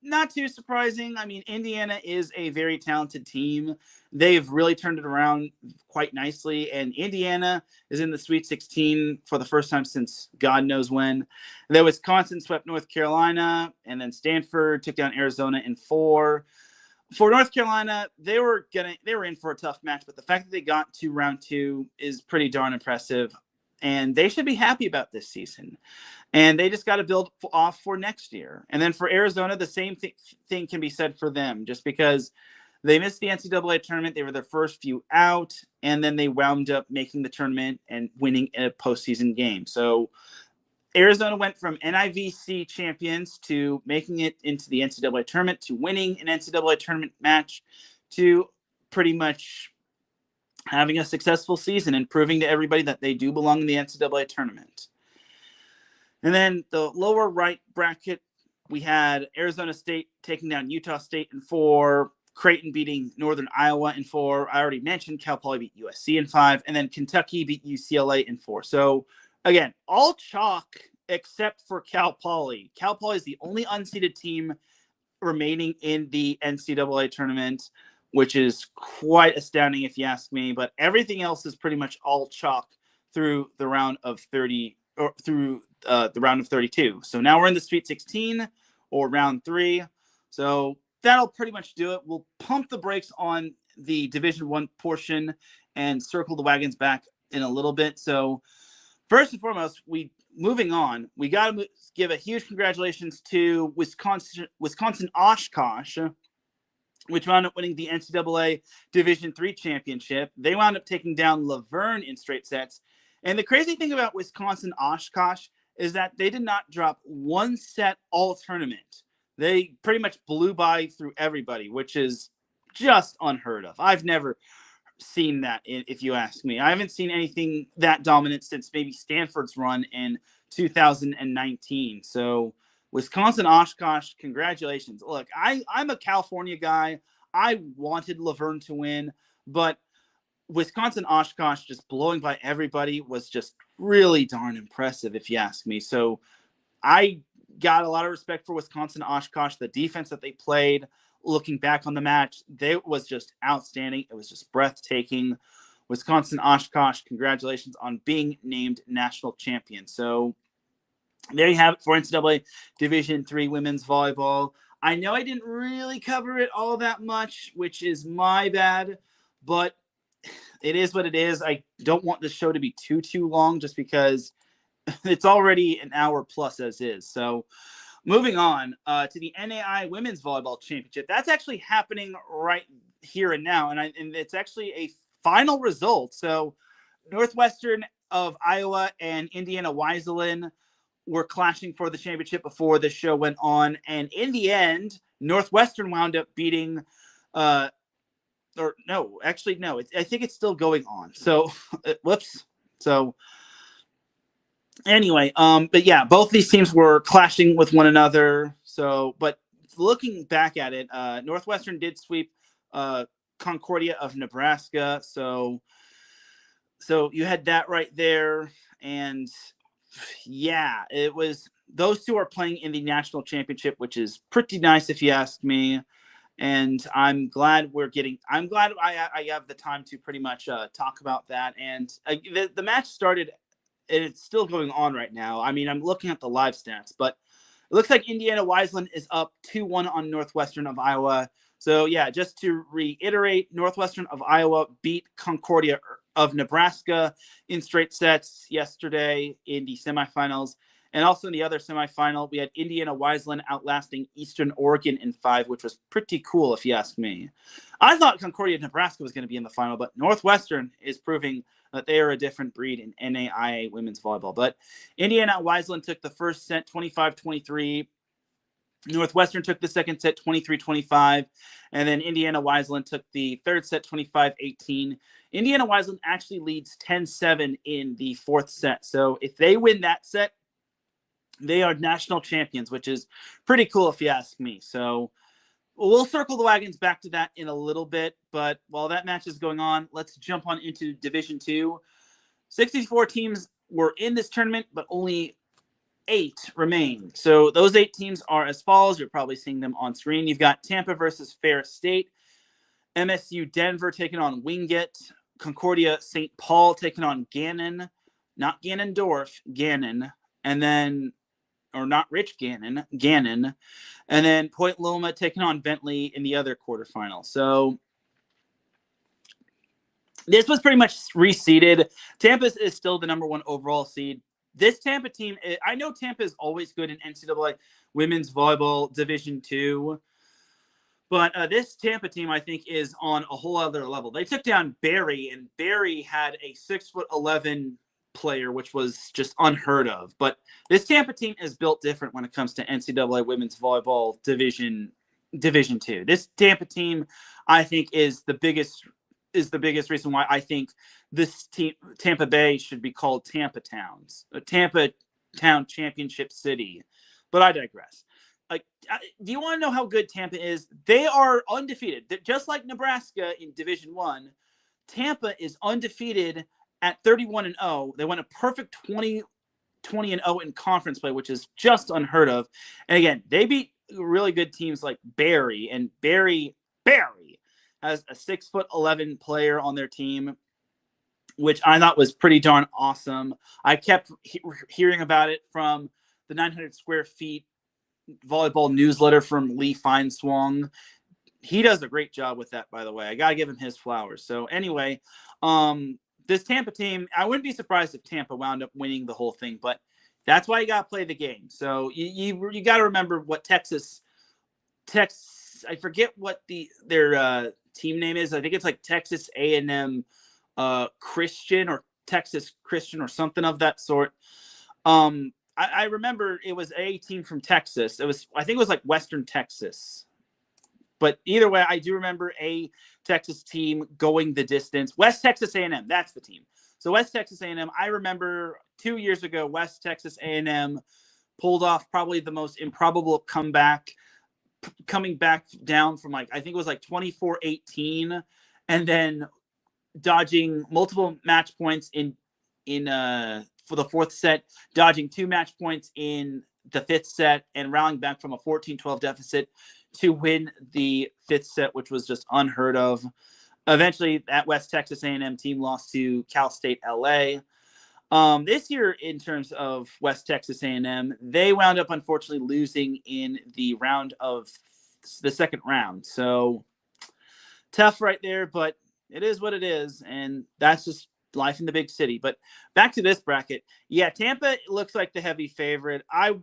Not too surprising. I mean, Indiana is a very talented team. They've really turned it around quite nicely. And Indiana is in the Sweet 16 for the first time since God knows when. And then Wisconsin swept North Carolina. And then Stanford took down Arizona in 4. For North Carolina, they were in for a tough match. But the fact that they got to round 2 is pretty darn impressive. And they should be happy about this season. And they just got to build off for next year. And then for Arizona, the same thing can be said for them. Just because they missed the NCAA tournament, they were their first few out, and then they wound up making the tournament and winning a postseason game. So Arizona went from NIVC champions to making it into the NCAA tournament to winning an NCAA tournament match to pretty much having a successful season and proving to everybody that they do belong in the NCAA tournament. And then the lower right bracket, we had Arizona State taking down Utah State in 4, Creighton beating Northern Iowa in 4. I already mentioned Cal Poly beat USC in 5, and then Kentucky beat UCLA in 4. So, again, all chalk except for Cal Poly. Cal Poly is the only unseeded team remaining in the NCAA tournament, which is quite astounding if you ask me. But everything else is pretty much all chalk through the round of 30 or through the round of 32. So now we're in the Sweet 16 or round 3. So that'll pretty much do it. We'll pump the brakes on the Division I portion and circle the wagons back in a little bit. So first and foremost, we got to give a huge congratulations to Wisconsin Oshkosh, which wound up winning the NCAA Division III championship. They wound up taking down Laverne in straight sets. And the crazy thing about Wisconsin Oshkosh is that they did not drop one set all tournament. They pretty much blew by through everybody, which is just unheard of. I've never seen that, if you ask me. I haven't seen anything that dominant since maybe Stanford's run in 2019. So Wisconsin Oshkosh, congratulations. Look, I'm a California guy. I wanted Laverne to win, but Wisconsin Oshkosh just blowing by everybody was just really darn impressive, if you ask me. So I got a lot of respect for Wisconsin Oshkosh. The defense that they played, looking back on the match, was just outstanding. It was just breathtaking. Wisconsin Oshkosh, congratulations on being named national champion. So there you have it for NCAA Division III women's volleyball. I know I didn't really cover it all that much, which is my bad, but it is what it is. I don't want this show to be too long just because it's already an hour plus as is. So moving on to the NAI Women's Volleyball Championship. That's actually happening right here and now, and it's actually a final result. So Northwestern of Iowa and Indiana Wesleyan were clashing for the championship before the show went on, and in the end, Northwestern wound up beating I think it's still going on. So, whoops. So, anyway, but yeah, both these teams were clashing with one another. So, but looking back at it, Northwestern did sweep Concordia of Nebraska. So you had that right there. And yeah, it was, those two are playing in the national championship, which is pretty nice if you ask me. And I'm glad I have the time to pretty much talk about that. And the match started, and it's still going on right now. I mean, I'm looking at the live stats, but it looks like Indiana Wesleyan is up 2-1 on Northwestern of Iowa. So yeah, just to reiterate, Northwestern of Iowa beat Concordia of Nebraska in straight sets yesterday in the semifinals. And also in the other semifinal, we had Indiana Wiseland outlasting Eastern Oregon in 5, which was pretty cool if you ask me. I thought Concordia, Nebraska was going to be in the final, but Northwestern is proving that they are a different breed in NAIA women's volleyball. But Indiana Wiseland took the first set 25-23. Northwestern took the second set 23-25, and then Indiana Wiseland took the third set 25-18. Indiana Wiseland actually leads 10-7 in the fourth set. So if they win that set, they are national champions, which is pretty cool if you ask me. So we'll circle the wagons back to that in a little bit, but while that match is going on, let's jump on into Division II. 64 teams were in this tournament, but only 8 remain. So those 8 teams are as follows. You're probably seeing them on screen. You've got Tampa versus Ferris State, MSU Denver taking on Wingate, Concordia St. Paul taking on Gannon, not Ganondorf, Gannon, and then, or not Rich Gannon, Gannon, and then Point Loma taking on Bentley in the other quarterfinal. So this was pretty much reseeded. Tampa is still the number 1 overall seed. This Tampa team, I know Tampa is always good in NCAA women's volleyball Division II, but this Tampa team, I think, is on a whole other level. They took down Barry, and Barry had a 6'11" player, which was just unheard of. But this Tampa team is built different when it comes to NCAA women's volleyball Division II. This Tampa team, I think, is the biggest reason why I think this team, Tampa Bay, should be called Tampa Towns, Tampa Town Championship City. But I digress. Do you want to know how good Tampa is? They are undefeated. Just like Nebraska in Division I, Tampa is undefeated at 31-0. They went a perfect 20-0 in conference play, which is just unheard of. And again, they beat really good teams like Barry, and Barry has a 6'11" player on their team, which I thought was pretty darn awesome. I kept hearing about it from the 900 Square Feet volleyball newsletter from Lee Feinswang. He does a great job with that, by the way. I got to give him his flowers. So anyway, this Tampa team, I wouldn't be surprised if Tampa wound up winning the whole thing, but that's why you got to play the game. So you got to remember what Texas, I forget what their team name is. I think it's like Texas A&M Christian or Texas Christian or something of that sort. I remember it was a team from Texas. I think it was like Western Texas. But either way, I do remember a Texas team going the distance. West Texas A&M, that's the team. So West Texas A&M, I remember 2 years ago, West Texas A&M pulled off probably the most improbable comeback, coming back down from I think it was 24-18, and then dodging multiple match points in for the fourth set, dodging 2 match points in the fifth set, and rallying back from a 14-12 deficit to win the fifth set, which was just unheard of. Eventually, that West Texas A&M team lost to Cal State LA. This year, in terms of West Texas A&M, they wound up unfortunately losing in the second round. So tough right there, but it is what it is, and that's just life in the big city. But back to this bracket. Yeah, Tampa looks like the heavy favorite. I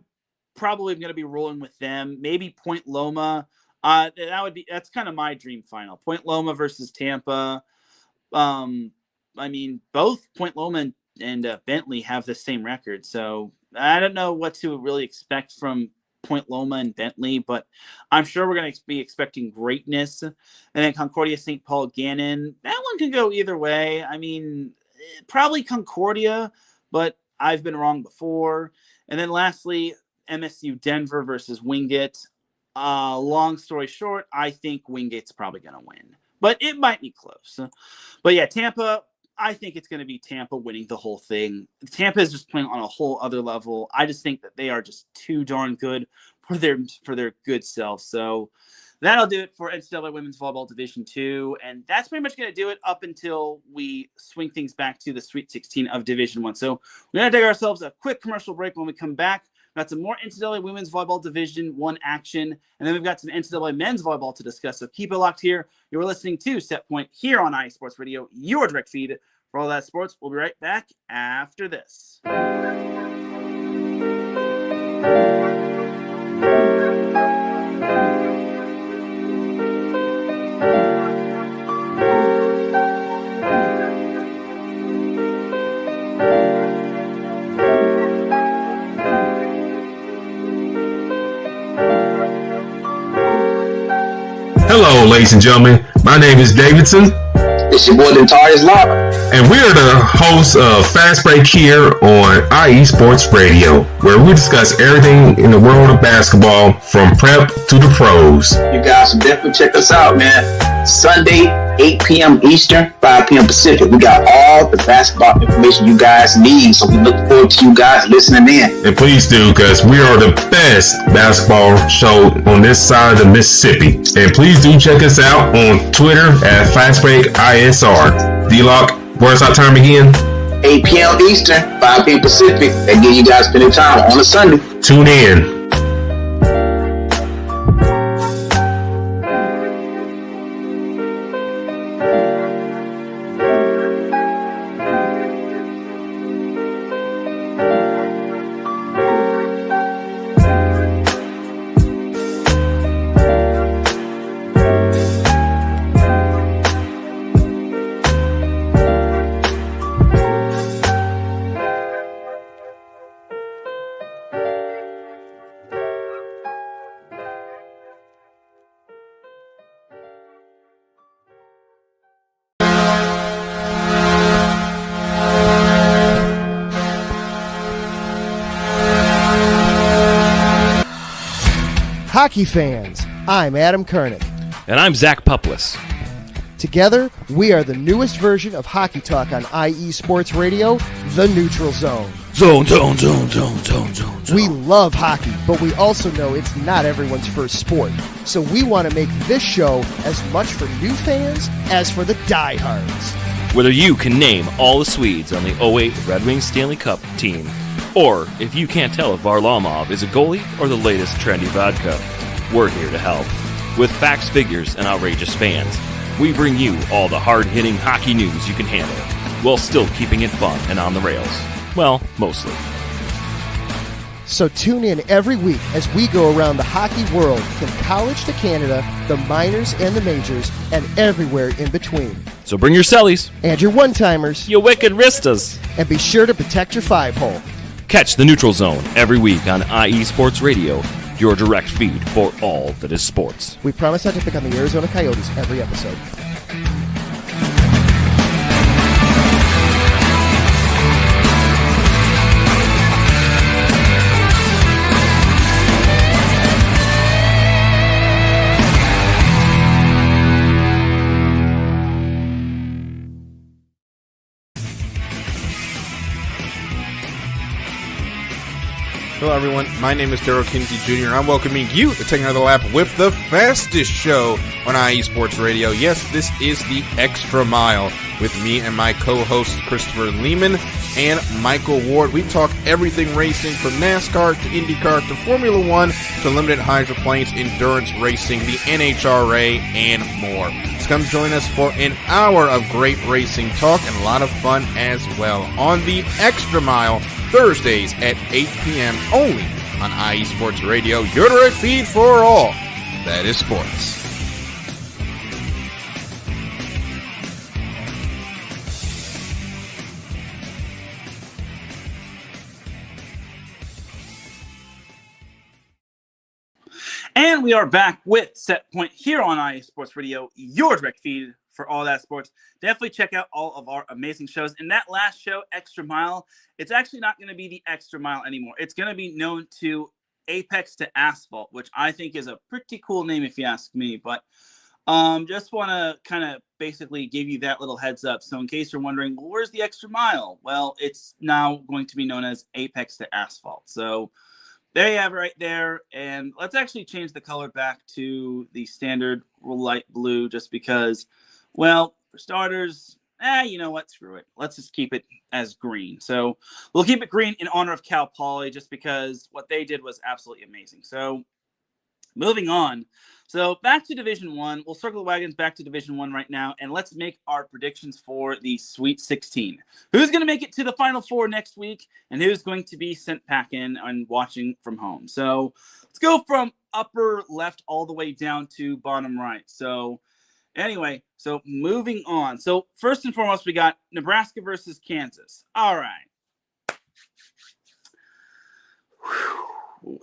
probably am going to be rolling with them. Maybe Point Loma. That's kind of my dream final. Point Loma versus Tampa. I mean, both Point Loma and Bentley have the same record, so I don't know what to really expect from Point Loma and Bentley, but I'm sure we're going to be expecting greatness. And then Concordia St. Paul Gannon, that one could go either way. I mean, probably Concordia, but I've been wrong before. And then lastly, MSU Denver versus Wingate. Long story short, I think Wingate's probably going to win, but it might be close. But yeah, Tampa, I think it's going to be Tampa winning the whole thing. Tampa is just playing on a whole other level. I just think that they are just too darn good for their good self. So that'll do it for NCAA Women's Volleyball Division II, and that's pretty much going to do it up until we swing things back to the Sweet 16 of Division I. So we're going to take ourselves a quick commercial break. When we come back, we've got some more NCAA Women's Volleyball Division I action, and then we've got some NCAA Men's Volleyball to discuss. So keep it locked here. You're listening to Set Point here on iSports Radio, your direct feed for all that sports. We'll be right back after this. Hello, ladies and gentlemen. My name is Davidson. It's your boy, Dentarius Lava. And we are the hosts of Fast Break here on IE Sports Radio, where we discuss everything in the world of basketball from prep to the pros. You guys should definitely check us out, man. Sunday, 8 p.m. Eastern, 5 p.m. Pacific. We got all the basketball information you guys need, so we look forward to you guys listening in. And please do, because we are the best basketball show on this side of the Mississippi. And please do check us out on Twitter at FastBreakISR. D-Lock, where's our time again? 8 p.m. Eastern, 5 p.m. Pacific. That give you guys plenty of time on a Sunday. Tune in. Hockey fans, I'm Adam Kernick. And I'm Zach Puplis. Together, we are the newest version of Hockey Talk on IE Sports Radio, The Neutral Zone. Zone. We love hockey, but we also know it's not everyone's first sport. So we want to make this show as much for new fans as for the diehards. Whether you can name all the Swedes on the 08 Red Wings Stanley Cup team, or if you can't tell if Varlamov is a goalie or the latest trendy vodka, we're here to help. With facts, figures, and outrageous fans, we bring you all the hard-hitting hockey news you can handle, while still keeping it fun and on the rails. Well, mostly. So tune in every week as we go around the hockey world, from college to Canada, the minors and the majors, and everywhere in between. So bring your cellies. And your one-timers. You wicked wristas. And be sure to protect your five-hole. Catch the Neutral Zone every week on IE Sports Radio, your direct feed for all that is sports. We promise not to pick on the Arizona Coyotes every episode. Hello, everyone. My name is Daryl Kinsey Jr., and I'm welcoming you to take another lap with the fastest show on IE Sports Radio. Yes, this is the Extra Mile with me and my co-hosts Christopher Lehman and Michael Ward. We talk everything racing from NASCAR to IndyCar to Formula One to limited hydroplanes, endurance racing, the NHRA, and more. So come join us for an hour of great racing talk and a lot of fun as well on the Extra Mile, Thursdays at 8 p.m. only on IE Sports Radio, your direct feed for all that is sports. And we are back with Set Point here on IE Sports Radio, your direct feed for all that sports. Definitely check out all of our amazing shows. And that last show, Extra Mile, it's actually not going to be the Extra Mile anymore. It's going to be known to Apex to Asphalt, which I think is a pretty cool name if you ask me. But just want to kind of basically give you that little heads up. So in case you're wondering, well, where's the Extra Mile? Well, it's now going to be known as Apex to Asphalt. So there you have it right there. And let's actually change the color back to the standard light blue just because, well, for starters, you know what? Screw it. Let's just keep it as green. So we'll keep it green in honor of Cal Poly just because what they did was absolutely amazing. So Moving on. So back to Division 1. We'll circle the wagons back to Division 1 right now, and let's make our predictions for the Sweet 16. Who's going to make it to the Final Four next week, and who's going to be sent back in and watching from home? So let's go from upper left all the way down to bottom right. So anyway, so moving on. So first and foremost, we got Nebraska versus Kansas. All right.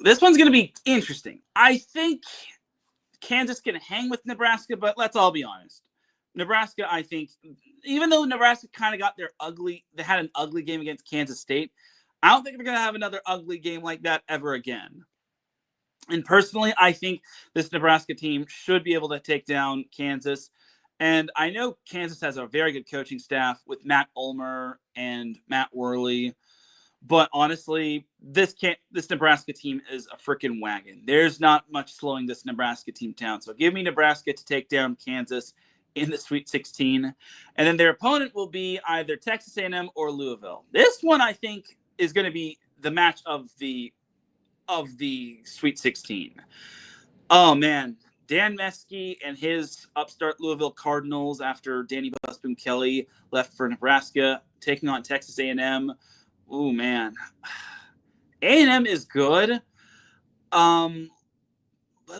This one's going to be interesting. I think Kansas can hang with Nebraska, but let's all be honest. Nebraska, I think, even though Nebraska kind of got they had an ugly game against Kansas State, I don't think they're going to have another ugly game like that ever again. And personally, I think this Nebraska team should be able to take down Kansas. And I know Kansas has a very good coaching staff with Matt Ulmer and Matt Worley. But honestly, this Nebraska team is a freaking wagon. There's not much slowing this Nebraska team down. So give me Nebraska to take down Kansas in the Sweet 16. And then their opponent will be either Texas A&M or Louisville. This one, I think, is going to be the match of the Sweet 16. Oh, man. Dan Meskey and his upstart Louisville Cardinals after Danny Busboom Kelly left for Nebraska, taking on Texas A&M. Oh, man. A&M is good. But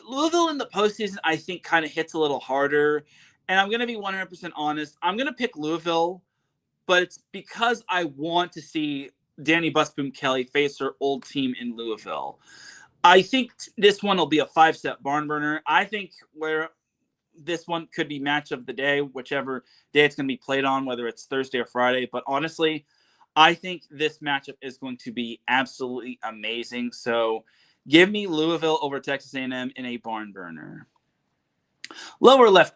Louisville in the postseason, I think, kind of hits a little harder. And I'm going to be 100% honest. I'm going to pick Louisville, but it's because I want to see Danny Busboom Kelly face her old team in Louisville. I think this one will be a 5-set barn burner. I think where this one could be match of the day, whichever day it's going to be played on, whether it's Thursday or Friday. But honestly, I think this matchup is going to be absolutely amazing. So give me Louisville over Texas A&M in a barn burner. Lower left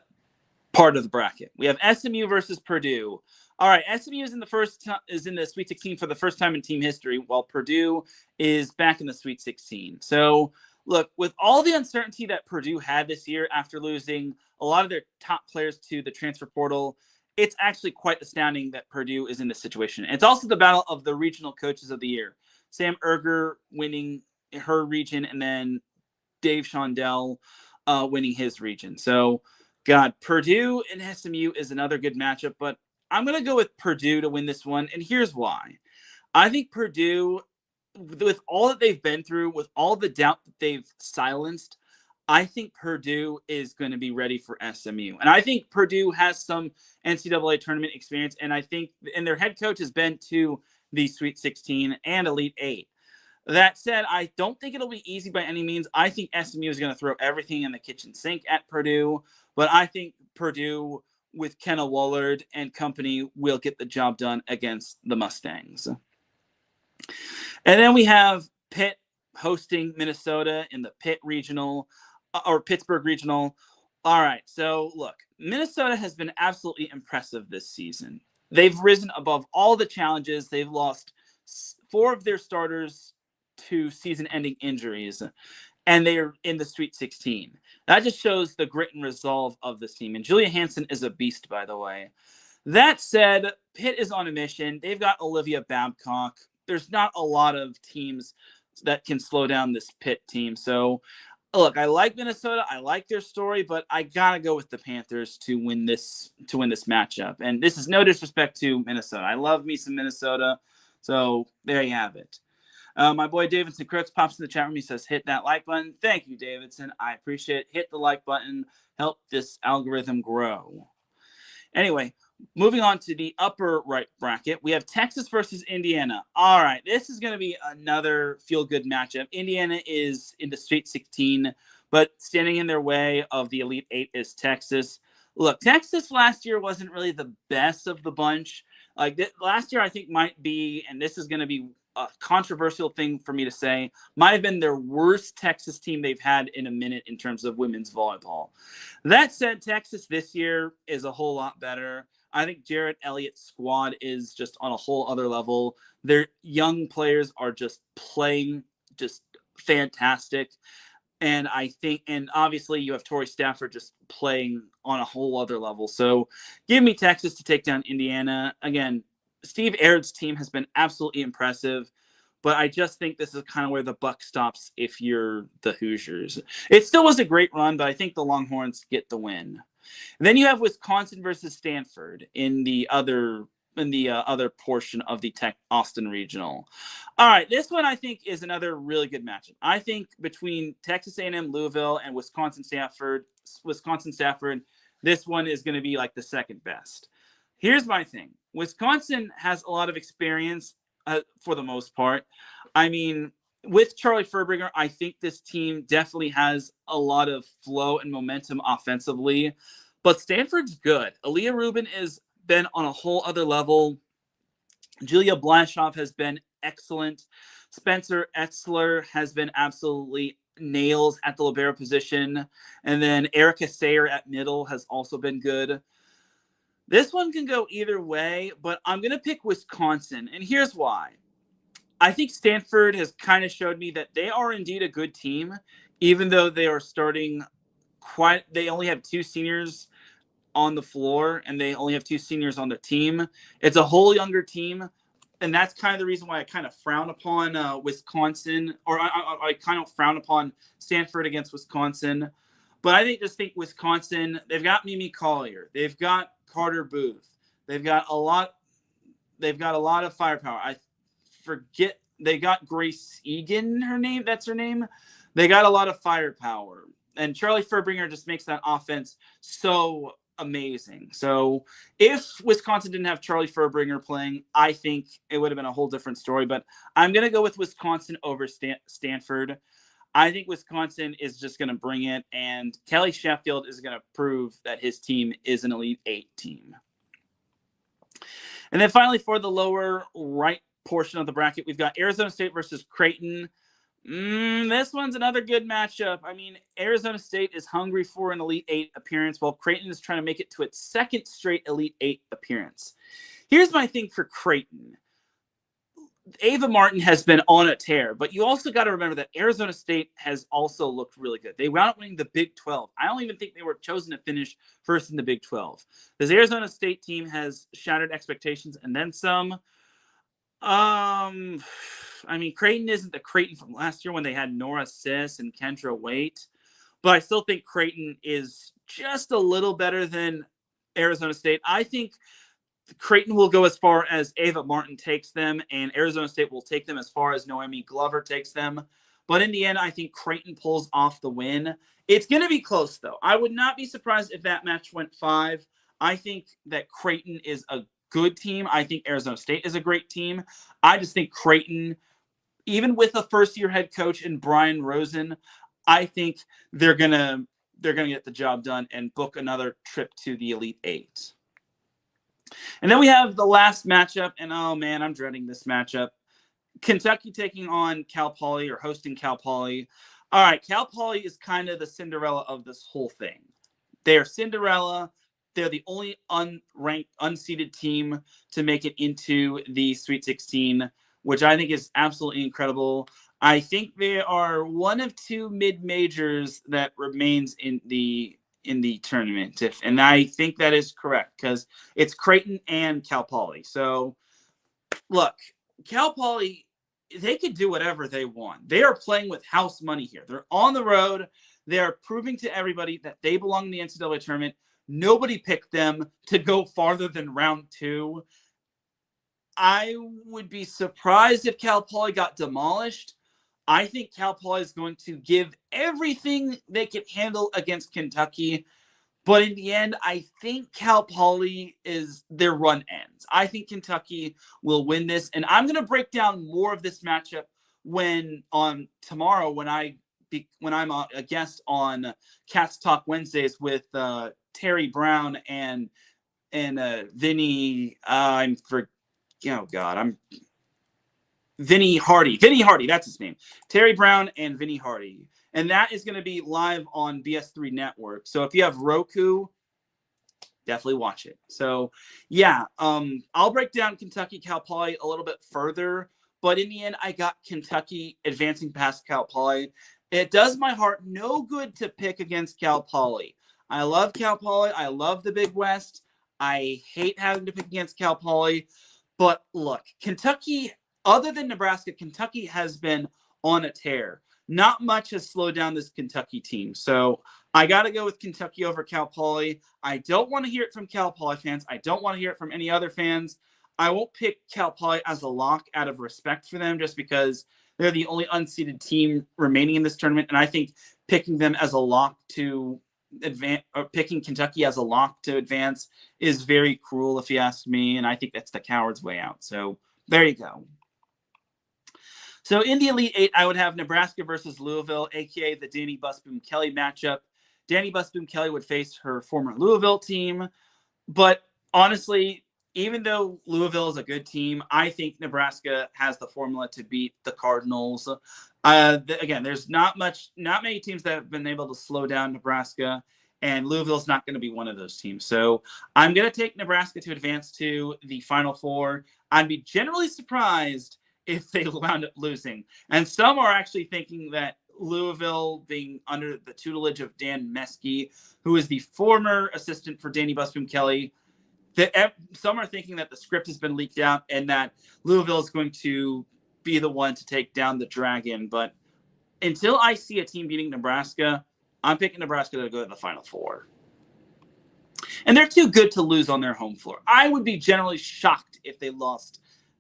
part of the bracket, we have SMU versus Purdue. All right, SMU is in the Sweet 16 for the first time in team history, while Purdue is back in the Sweet 16. So look, with all the uncertainty that Purdue had this year after losing a lot of their top players to the transfer portal, it's actually quite astounding that Purdue is in this situation. It's also the battle of the regional coaches of the year. Sam Erger winning her region, and then Dave Shondell winning his region. So, God, Purdue and SMU is another good matchup, but I'm going to go with Purdue to win this one, and here's why. I think Purdue, with all that they've been through, with all the doubt that they've silenced, I think Purdue is going to be ready for SMU. And I think Purdue has some NCAA tournament experience, and their head coach has been to the Sweet 16 and Elite 8. That said, I don't think it'll be easy by any means. I think SMU is going to throw everything in the kitchen sink at Purdue, but I think Purdue, with Kenna Woolard and company, will get the job done against the Mustangs. And then we have Pitt hosting Minnesota in the Pittsburgh Regional. All right, so look, Minnesota has been absolutely impressive this season. They've risen above all the challenges. They've lost 4 of their starters to season-ending injuries, and they are in the Sweet 16. That just shows the grit and resolve of this team. And Julia Hansen is a beast, by the way. That said, Pitt is on a mission. They've got Olivia Babcock. There's not a lot of teams that can slow down this Pitt team. So, look, I like Minnesota. I like their story, but I gotta go with the Panthers to win this matchup. And this is no disrespect to Minnesota. I love me some Minnesota. So there you have it. My boy Davidson Crooks pops in the chat room. He says, hit that like button. Thank you, Davidson. I appreciate it. Hit the like button. Help this algorithm grow. Anyway, moving on to the upper right bracket, we have Texas versus Indiana. All right, this is going to be another feel-good matchup. Indiana is in the Sweet 16, but standing in their way of the Elite 8 is Texas. Look, Texas last year wasn't really the best of the bunch. Last year, I think might be, and this is going to be a controversial thing for me to say, might have been their worst Texas team they've had in a minute in terms of women's volleyball. That said, Texas this year is a whole lot better. I think Jarrett Elliott's squad is just on a whole other level. Their young players are just playing just fantastic. And obviously you have Tori Stafford just playing on a whole other level. So give me Texas to take down Indiana. Again, Steve Aird's team has been absolutely impressive, but I just think this is kind of where the buck stops if you're the Hoosiers. It still was a great run, but I think the Longhorns get the win. And then you have Wisconsin versus Stanford in the other portion of the Tech Austin Regional. All right, this one I think is another really good matchup. I think between Texas A&M Louisville and Wisconsin Stafford, this one is going to be like the second best. Here's my thing. Wisconsin has a lot of experience for the most part. I mean, with Charlie Furbringer, I think this team definitely has a lot of flow and momentum offensively, but Stanford's good. Aaliyah Rubin has been on a whole other level. Julia Blashoff has been excellent. Spencer Etzler has been absolutely nails at the libero position. And then Erica Sayer at middle has also been good. This one can go either way, but I'm going to pick Wisconsin. And here's why. I think Stanford has kind of showed me that they are indeed a good team, even though they are starting they only have 2 seniors on the floor and they only have 2 seniors on the team. It's a whole younger team. And that's kind of the reason why I kind of frown upon Wisconsin, or I kind of frown upon Stanford against Wisconsin. But I just think Wisconsin, they've got Mimi Collier. They've got Carter Booth. They've got a lot of firepower. They got Grace Egan, that's her name. They got a lot of firepower. And Charlie Furbringer just makes that offense so amazing. So if Wisconsin didn't have Charlie Furbringer playing, I think it would have been a whole different story. But I'm going to go with Wisconsin over Stanford. I think Wisconsin is just going to bring it, and Kelly Sheffield is going to prove that his team is an Elite 8 team. And then finally, for the lower right portion of the bracket, we've got Arizona State versus Creighton. This one's another good matchup. I mean, Arizona State is hungry for an Elite 8 appearance, while Creighton is trying to make it to its second straight Elite 8 appearance. Here's my thing for Creighton. Ava Martin has been on a tear, but you also got to remember that Arizona State has also looked really good. They wound up winning the Big 12. I don't even think they were chosen to finish first in the Big 12. This Arizona State team has shattered expectations and then some. I mean, Creighton isn't the Creighton from last year when they had Nora Sis and Kendra Waite, but I still think Creighton is just a little better than Arizona State. I think Creighton will go as far as Ava Martin takes them, and Arizona State will take them as far as Noemi Glover takes them. But in the end, I think Creighton pulls off the win. It's going to be close, though. I would not be surprised if that match went 5. I think that Creighton is a good team. I think Arizona State is a great team. I just think Creighton, even with a first-year head coach in Brian Rosen, I think they're gonna get the job done and book another trip to the Elite 8. And then we have the last matchup, and oh man, I'm dreading this matchup. Kentucky taking on Cal Poly, or hosting Cal Poly. All right, Cal Poly is kind of the Cinderella of this whole thing. They're Cinderella. They're the only unranked, unseeded team to make it into the Sweet 16, which I think is absolutely incredible. I think they are one of 2 mid-majors that remains in the tournament, and I think that is correct because it's Creighton and Cal Poly. So, look, Cal Poly, they could do whatever they want. They are playing with house money here. They're on the road. They are proving to everybody that they belong in the NCAA tournament. Nobody picked them to go farther than round 2. I would be surprised if Cal Poly got demolished. I think Cal Poly is going to give everything they can handle against Kentucky. But in the end, I think Cal Poly is their run ends. I think Kentucky will win this. And I'm going to break down more of this matchup tomorrow when I'm a guest on Cats Talk Wednesdays with Terry Brown and Vinny. Vinny Hardy. Vinny Hardy, that's his name. Terry Brown and Vinny Hardy. And that is going to be live on BS3 Network. So if you have Roku, definitely watch it. So, yeah, I'll break down Kentucky Cal Poly a little bit further. But in the end, I got Kentucky advancing past Cal Poly. It does my heart no good to pick against Cal Poly. I love Cal Poly. I love the Big West. I hate having to pick against Cal Poly. But look, Kentucky other than Nebraska, Kentucky has been on a tear. Not much has slowed down this Kentucky team. So I got to go with Kentucky over Cal Poly. I don't want to hear it from Cal Poly fans. I don't want to hear it from any other fans. I won't pick Cal Poly as a lock out of respect for them just because they're the only unseeded team remaining in this tournament. And I think picking them as a lock to advance, or picking Kentucky as a lock to advance, is very cruel if you ask me. And I think that's the coward's way out. So there you go. So in the Elite Eight, I would have Nebraska versus Louisville, a.k.a. the Danny Busboom Kelly matchup. Danny Busboom Kelly would face her former Louisville team. But honestly, even though Louisville is a good team, I think Nebraska has the formula to beat the Cardinals. Again, there's not many teams that have been able to slow down Nebraska, and Louisville's not going to be one of those teams. So I'm going to take Nebraska to advance to the Final Four. I'd be generally surprised if they wound up losing. And some are actually thinking that Louisville, being under the tutelage of Dan Meskey, who is the former assistant for Danny Busboom Kelly, some are thinking that the script has been leaked out and that Louisville is going to be the one to take down the Dragon. But until I see a team beating Nebraska, I'm picking Nebraska to go to the Final Four. And they're too good to lose on their home floor. I would be generally shocked if they lost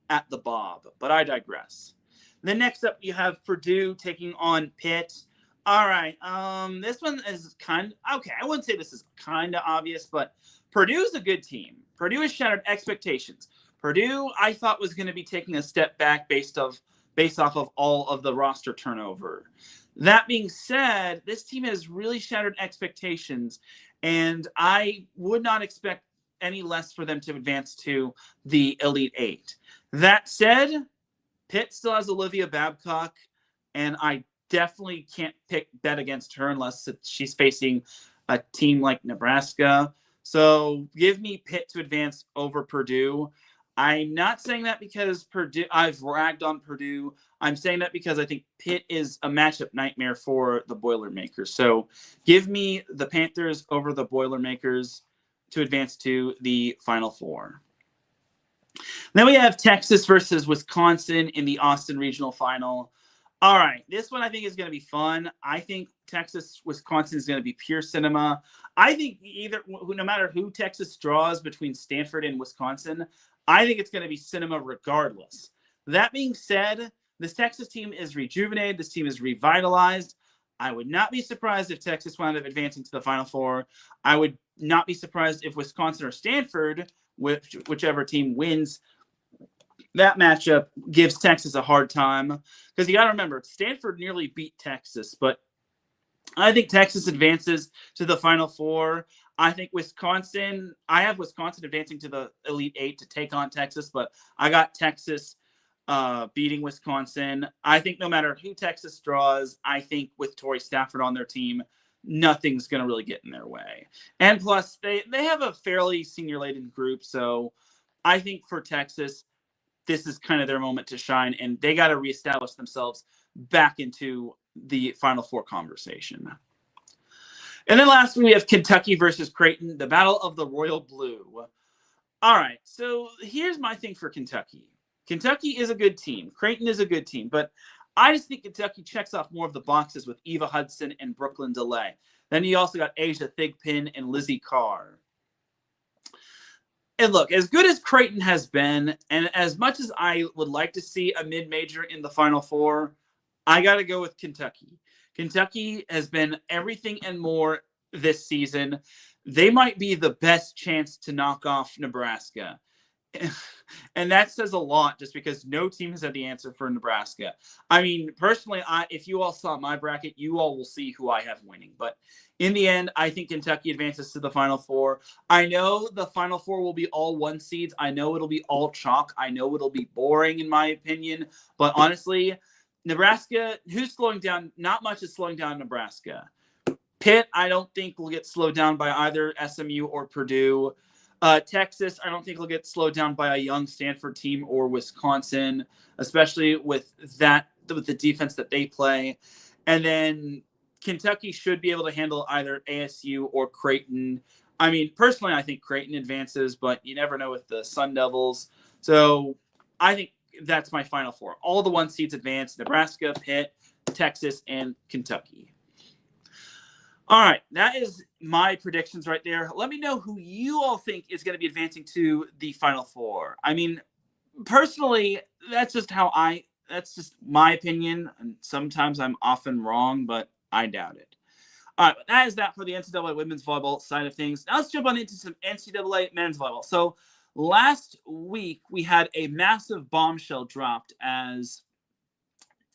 at the Bob, but I digress. Then next up, you have Purdue taking on Pitt. All right, this one is kind of, okay, I wouldn't say this is kind of obvious, but Purdue's a good team. Purdue has shattered expectations. Purdue, I thought, was going to be taking a step back based off of all of the roster turnover. That being said, this team has really shattered expectations, and I would not expect any less for them to advance to the Elite Eight. That said, Pitt still has Olivia Babcock, and I definitely can't bet against her unless she's facing a team like Nebraska. So give me Pitt to advance over Purdue. I'm not saying that because I've ragged on Purdue. I'm saying that because I think Pitt is a matchup nightmare for the Boilermakers. So give me the Panthers over the Boilermakers to advance to the Final Four. Then we have Texas versus Wisconsin in the Austin Regional Final. All right, this one I think is going to be fun. I think Texas-Wisconsin is going to be pure cinema. I think no matter who Texas draws between Stanford and Wisconsin, I think it's going to be cinema regardless. That being said, this Texas team is rejuvenated. This team is revitalized. I would not be surprised if Texas wound up advancing to the Final Four. I would not be surprised if Wisconsin or Stanford, whichever team wins that matchup, gives Texas a hard time. Because you got to remember, Stanford nearly beat Texas, but I think Texas advances to the Final Four. I have Wisconsin advancing to the Elite Eight to take on Texas, but I got Texas beating Wisconsin. I think no matter who Texas draws, I think with Torrey Stafford on their team, nothing's going to really get in their way. And plus, they have a fairly senior-laden group, so I think for Texas, this is kind of their moment to shine, and they got to reestablish themselves back into the Final Four conversation. And then lastly, we have Kentucky versus Creighton, the Battle of the Royal Blue. All right, so here's my thing for Kentucky. Kentucky is a good team. Creighton is a good team, but I just think Kentucky checks off more of the boxes with Eva Hudson and Brooklyn DeLay. Then you also got Asia Thigpen and Lizzie Carr. And look, as good as Creighton has been, and as much as I would like to see a mid-major in the Final Four, I got to go with Kentucky. Kentucky has been everything and more this season. They might be the best chance to knock off Nebraska. And that says a lot just because no team has had the answer for Nebraska. I mean, personally, if you all saw my bracket, you all will see who I have winning. But in the end, I think Kentucky advances to the Final Four. I know the Final Four will be all one seeds. I know it'll be all chalk. I know it'll be boring in my opinion. But honestly, Nebraska, who's slowing down? Not much is slowing down Nebraska. Pitt, I don't think will get slowed down by either SMU or Purdue. Texas, I don't think will get slowed down by a young Stanford team or Wisconsin, especially with the defense that they play. And then Kentucky should be able to handle either ASU or Creighton. I mean, personally, I think Creighton advances, but you never know with the Sun Devils. So I think that's my final four. All the 1 seeds advance: Nebraska, Pitt, Texas, and Kentucky. All right, that is my predictions right there. Let me know who you all think is going to be advancing to the Final Four. I mean, personally, that's just my opinion. And sometimes I'm often wrong, but I doubt it. All right, that is that for the NCAA women's volleyball side of things. Now let's jump on into some NCAA men's volleyball. So last week we had a massive bombshell dropped as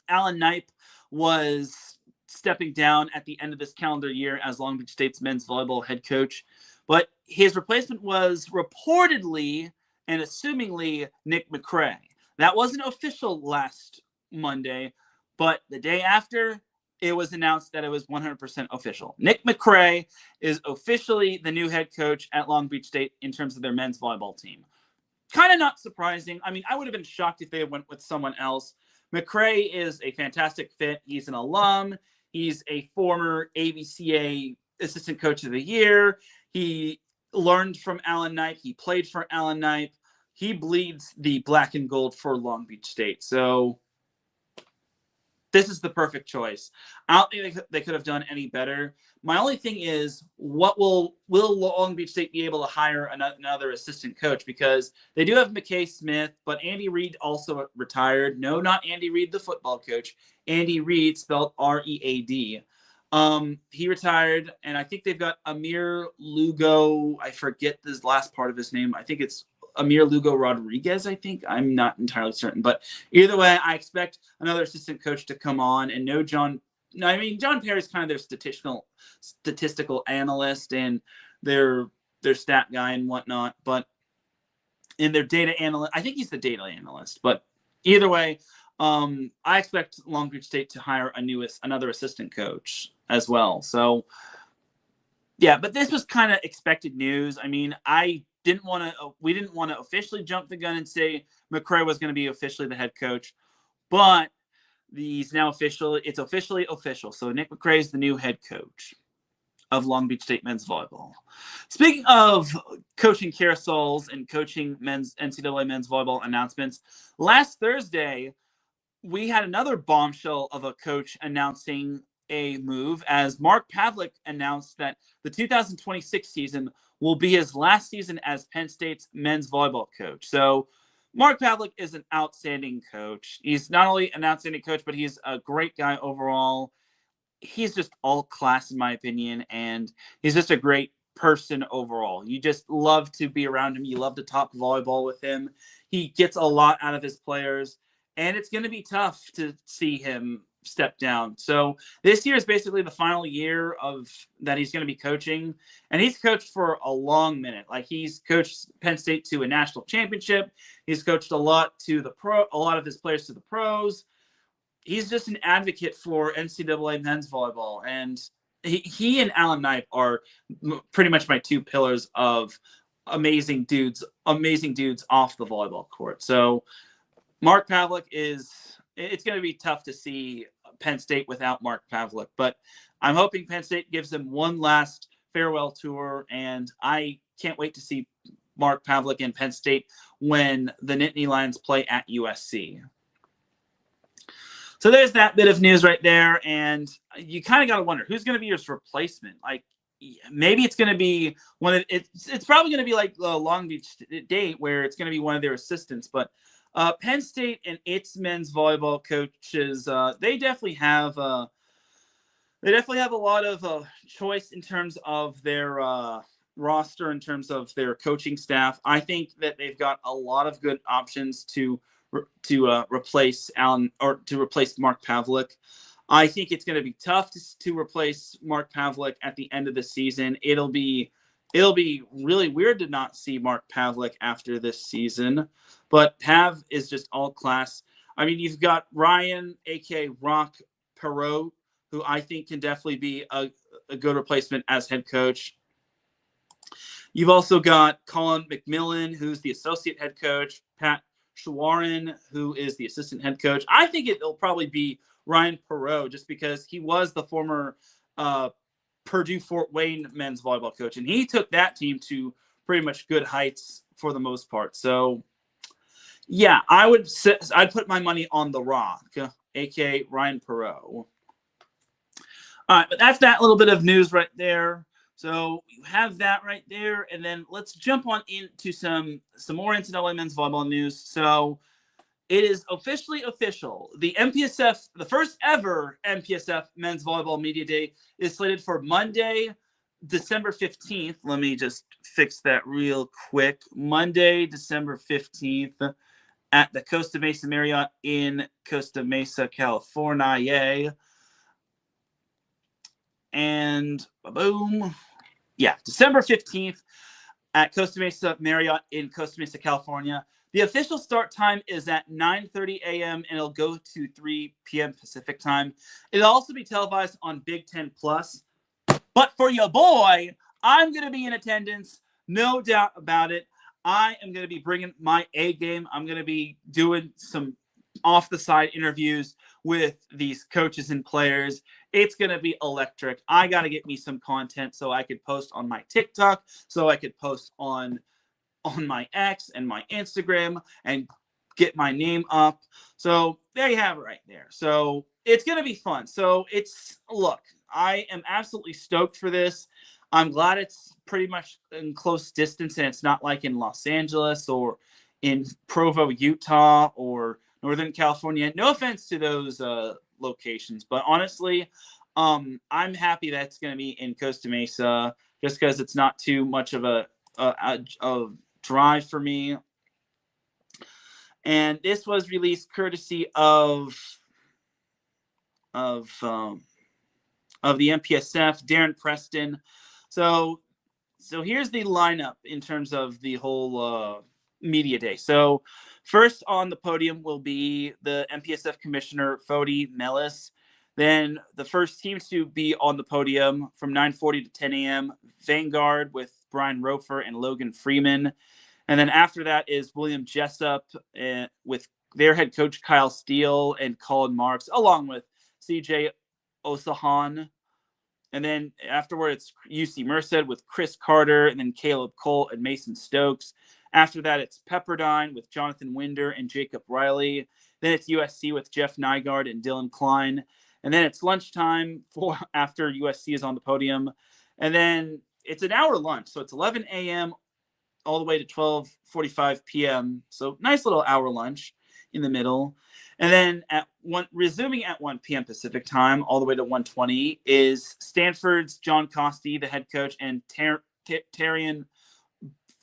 Alan Knipe was stepping down at the end of this calendar year as Long Beach State's men's volleyball head coach. But his replacement was reportedly and assumingly Nick McCray. That wasn't official last Monday, but the day after, it was announced that it was 100% official. Nick McCray is officially the new head coach at Long Beach State in terms of their men's volleyball team. Kind of not surprising. I mean, I would have been shocked if they went with someone else. McCray is a fantastic fit. He's an alum. He's a former ABCA Assistant Coach of the Year. He learned from Alan Knipe. He played for Alan Knipe. He bleeds the black and gold for Long Beach State. So this is the perfect choice. I don't think they could have done any better. My only thing is, will Long Beach State be able to hire another assistant coach? Because they do have McKay Smith, but Andy Reid also retired. No, not Andy Reid, the football coach. Andy Reid, spelled R-E-A-D. He retired, and I think they've got Amir Lugo. I forget this last part of his name. I think it's Amir Lugo Rodriguez, I think. I'm not entirely certain. But either way, I expect another assistant coach to come on. And John Perry's kind of their statistical analyst and their stat guy and whatnot. But in their data analyst, I think he's the data analyst. But either way, I expect Long Beach State to hire another assistant coach as well. So, yeah, but this was kind of expected news. I mean, we didn't want to officially jump the gun and say McCray was going to be officially the head coach, but it's officially official. So Nick McCray is the new head coach of Long Beach State men's volleyball. Speaking of coaching carousels and coaching NCAA men's volleyball announcements, last Thursday we had another bombshell of a coach announcing a move as Mark Pavlik announced that the 2026 season will be his last season as Penn State's men's volleyball coach. So Mark Pavlik is an outstanding coach. He's not only an outstanding coach, but he's a great guy overall. He's just all class, in my opinion, and he's just a great person overall. You just love to be around him. You love to talk volleyball with him. He gets a lot out of his players, and it's going to be tough to see him step down. So this year is basically the final year of that he's going to be coaching, and he's coached for a long minute. Like, he's coached Penn State to a national championship. He's coached a lot of his players to the pros. He's just an advocate for NCAA men's volleyball, and he and Alan Knipe are pretty much my two pillars of amazing dudes off the volleyball court. So Mark Pavlik it's going to be tough to see Penn State without Mark Pavlik, but I'm hoping Penn State gives him one last farewell tour, and I can't wait to see Mark Pavlik and Penn State when the Nittany Lions play at USC. So there's that bit of news right there, and you kind of got to wonder who's going to be his replacement. Like, maybe it's going to be it's probably going to be like Long Beach State, where it's going to be one of their assistants, but Penn State and its men's volleyball coaches, they definitely have a lot of choice in terms of their roster, in terms of their coaching staff. I think that they've got a lot of good options to replace Alan, or to replace Mark Pavlik. I think it's going to be tough to replace Mark Pavlik at the end of the season. It'll be really weird to not see Mark Pavlik after this season, but Pav is just all class. I mean, you've got Ryan, aka Rock Perot, who I think can definitely be a good replacement as head coach. You've also got Colin McMillan, who's the associate head coach, Pat Shawarin, who is the assistant head coach. I think it'll probably be Ryan Perot, just because he was the former Purdue Fort Wayne men's volleyball coach, and he took that team to pretty much good heights for the most part. So Yeah, I'd put my money on The Rock, aka Ryan Perot. All right, but that's that little bit of news right there. So you have that right there, and then let's jump on into some more NCAA men's volleyball news. So it is officially official. The MPSF, the first ever MPSF men's volleyball media day, is slated for Monday, December 15th. Let me just fix that real quick. Monday, December 15th at the Costa Mesa Marriott in Costa Mesa, California. And boom. Yeah, December 15th at Costa Mesa Marriott in Costa Mesa, California. The official start time is at 9:30 a.m. and it'll go to 3 p.m. Pacific time. It'll also be televised on Big Ten Plus. But for your boy, I'm going to be in attendance, no doubt about it. I am going to be bringing my A game. I'm going to be doing some off-the-side interviews with these coaches and players. It's going to be electric. I got to get me some content so I could post on my TikTok, so I could post on my X and my Instagram and get my name up. So there you have it right there. So it's going to be fun. So look, I am absolutely stoked for this. I'm glad it's pretty much in close distance and it's not like in Los Angeles or in Provo, Utah or Northern California. No offense to those locations, but honestly, I'm happy that it's going to be in Costa Mesa just because it's not too much of a drive for me. And this was released courtesy of the MPSF, Darren Preston. So here's the lineup in terms of the whole media day. So first on the podium will be the MPSF Commissioner, Fody Mellis. Then the first teams to be on the podium from 9:40 to 10 a.m., Vanguard with Brian Rofer and Logan Freeman. And then after that is William Jessup with their head coach, Kyle Steele, and Colin Marks, along with CJ Osahan. And then afterward, it's UC Merced with Chris Carter, and then Caleb Cole and Mason Stokes. After that, it's Pepperdine with Jonathan Winder and Jacob Riley. Then it's USC with Jeff Nygaard and Dylan Klein. And then it's lunchtime after USC is on the podium. And then it's an hour lunch. So it's 11 a.m. all the way to 12:45 p.m. So nice little hour lunch in the middle. And then resuming at 1 p.m. Pacific time, all the way to 1:20 is Stanford's John Costi, the head coach, and Teran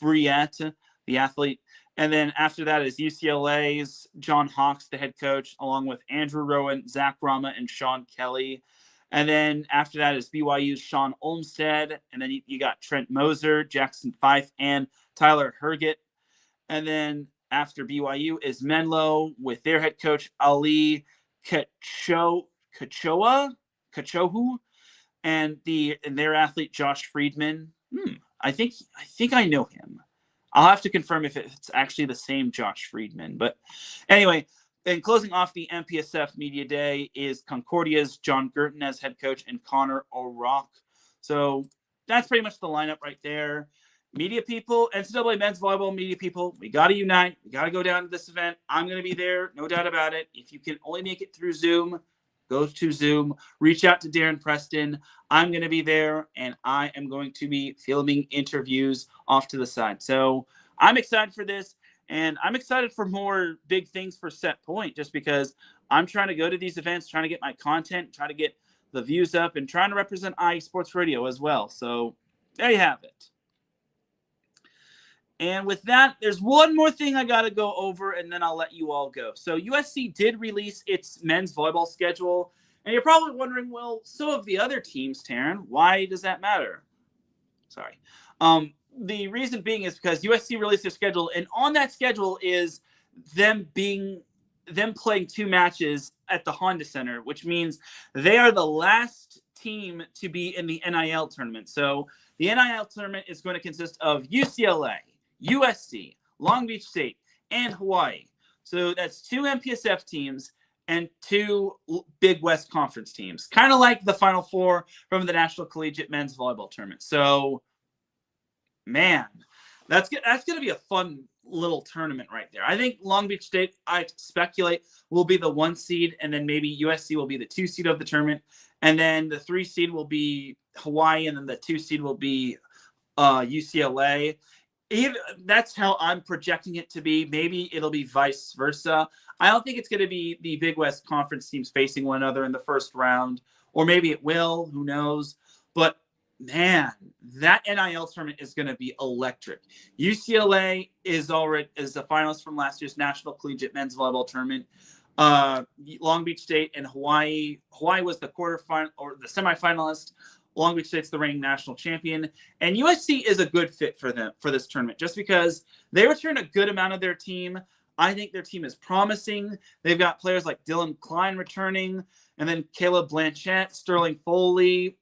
Rodriguez, the athlete. And then after that is UCLA's John Hawks, the head coach, along with Andrew Rowan, Zach Rama, and Sean Kelly. And then after that is BYU's Sean Olmstead. And then you got Trent Moser, Jackson Fife, and Tyler Herget. And then after BYU is Menlo with their head coach, Ali Kachohu, and their athlete, Josh Friedman. I think I know him. I'll have to confirm if it's actually the same Josh Friedman. But anyway, then closing off the MPSF Media Day is Concordia's John Girton as head coach and Connor O'Rourke. So that's pretty much the lineup right there. Media people, NCAA men's volleyball media people, we got to unite. We got to go down to this event. I'm going to be there, no doubt about it. If you can only make it through Zoom, go to Zoom. Reach out to Darren Preston. I'm going to be there, and I am going to be filming interviews off to the side. So I'm excited for this, and I'm excited for more big things for Set Point just because I'm trying to go to these events, trying to get my content, trying to get the views up, and trying to represent IE Sports Radio as well. So there you have it. And with that, there's one more thing I got to go over, and then I'll let you all go. So USC did release its men's volleyball schedule, and you're probably wondering, well, so have the other teams, Teran. Why does that matter? Sorry. The reason being is because USC released their schedule, and on that schedule is them playing 2 matches at the Honda Center, which means they are the last team to be in the NIL tournament. So the NIL tournament is going to consist of UCLA, USC, Long Beach State, and Hawaii. So that's 2 MPSF teams and 2 Big West Conference teams, kind of like the Final Four from the National Collegiate Men's Volleyball Tournament. So, man, that's going to be a fun little tournament right there. I think Long Beach State, I speculate, will be the 1 seed, and then maybe USC will be the 2 seed of the tournament, and then the 3 seed will be Hawaii, and then the 2 seed will be UCLA. That's how I'm projecting it to be. Maybe it'll be vice versa. I don't think it's going to be the Big West Conference teams facing one another in the first round, or maybe it will. Who knows? But man, that NIL tournament is going to be electric. UCLA is the finalist from last year's National Collegiate Men's Volleyball Tournament. Long Beach State and Hawaii. Hawaii was the quarterfinal or the semifinalist. Long Beach State's the reigning national champion, and USC is a good fit for them for this tournament, just because they return a good amount of their team. I think their team is promising. They've got players like Dylan Klein returning, and then Caleb Blanchett, Sterling Foley,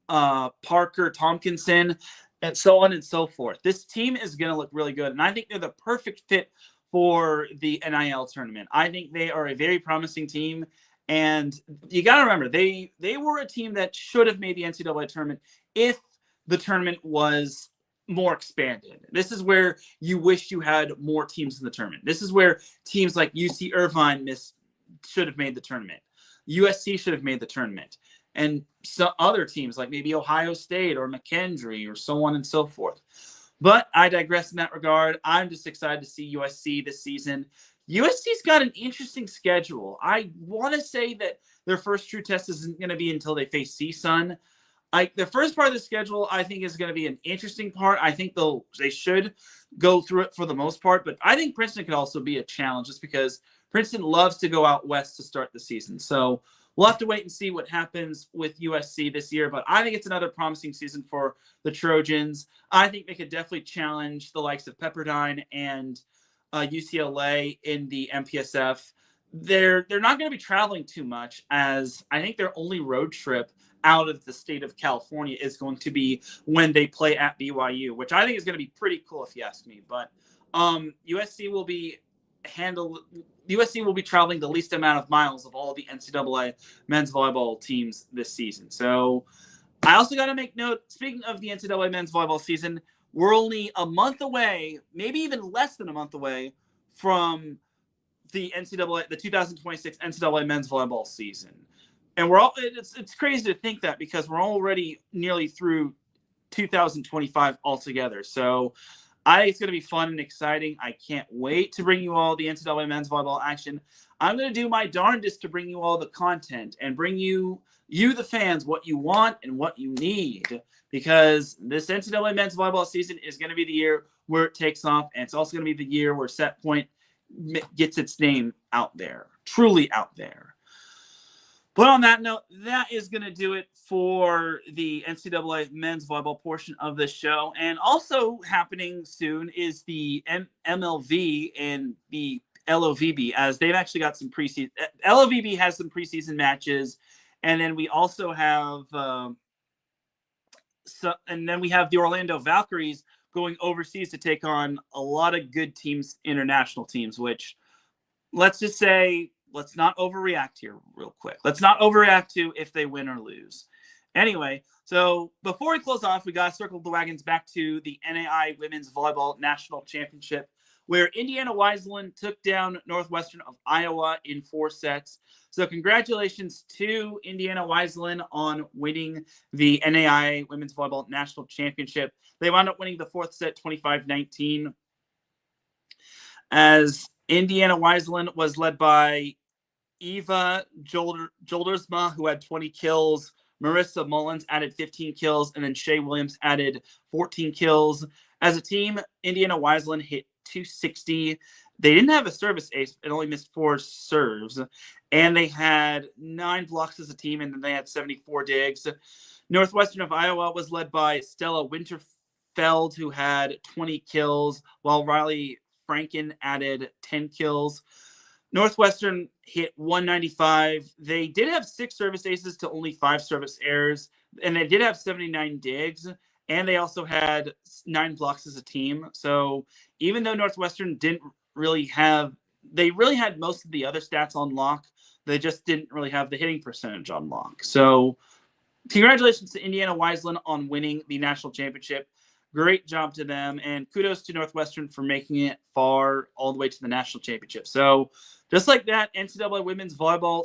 Parker Tompkinson, and so on and so forth. This team is going to look really good, and I think they're the perfect fit for the NIL tournament. I think they are a very promising team. And you got to remember, they were a team that should have made the NCAA tournament if the tournament was more expanded. This is where you wish you had more teams in the tournament. This is where teams like UC Irvine should have made the tournament. USC should have made the tournament. And some other teams like maybe Ohio State or McKendree or so on and so forth. But I digress in that regard. I'm just excited to see USC this season. USC's got an interesting schedule. I want to say that their first true test isn't going to be until they face CSUN. The first part of the schedule, I think, is going to be an interesting part. I think they should go through it for the most part, but I think Princeton could also be a challenge just because Princeton loves to go out west to start the season. So we'll have to wait and see what happens with USC this year, but I think it's another promising season for the Trojans. I think they could definitely challenge the likes of Pepperdine and UCLA in the MPSF. They're not going to be traveling too much, as I think their only road trip out of the state of California is going to be when they play at BYU, which I think is going to be pretty cool if you ask me. But USC will be traveling the least amount of miles of all the NCAA men's volleyball teams this season. So I also got to make note, speaking of the NCAA men's volleyball season, we're only a month away, maybe even less than a month away from the 2026 NCAA men's volleyball season. And it's crazy to think that because we're already nearly through 2025 altogether. So I think it's going to be fun and exciting. I can't wait to bring you all the NCAA men's volleyball action. I'm going to do my darndest to bring you all the content and bring you the fans, what you want and what you need, because this NCAA men's volleyball season is going to be the year where it takes off, and it's also going to be the year where Set Point gets its name out there, truly out there. But on that note, that is going to do it for the NCAA men's volleyball portion of this show. And also happening soon is the MLV and the LOVB, as they've actually got some preseason. LOVB has some preseason matches, and then we also have we have the Orlando Valkyries going overseas to take on a lot of good teams, international teams, which let's just say, let's not overreact here real quick. Let's not overreact to if they win or lose. Anyway, so before we close off, we got to circle the wagons back to the NAI Women's Volleyball National Championship, where Indiana Wesleyan took down Northwestern of Iowa in 4 sets. So congratulations to Indiana Wesleyan on winning the NAI Women's Volleyball National Championship. They wound up winning the 4th set 25-19. As Indiana Wesleyan was led by Eva Joldersma, who had 20 kills. Marissa Mullins added 15 kills, and then Shay Williams added 14 kills. As a team, Indiana Wesleyan hit 260. They didn't have a service ace. It only missed 4 serves. And they had 9 blocks as a team, and then they had 74 digs. Northwestern of Iowa was led by Stella Winterfeld, who had 20 kills, while Riley Franken added 10 kills. Northwestern hit 195. They did have 6 service aces to only 5 service errors, and they did have 79 digs, and they also had 9 blocks as a team. So even though Northwestern didn't really have, they really had most of the other stats on lock, they just didn't really have the hitting percentage on lock. So congratulations to Indiana Wesleyan on winning the national championship. Great job to them, and kudos to Northwestern for making it far all the way to the national championship. So just like that, NCAA women's volleyball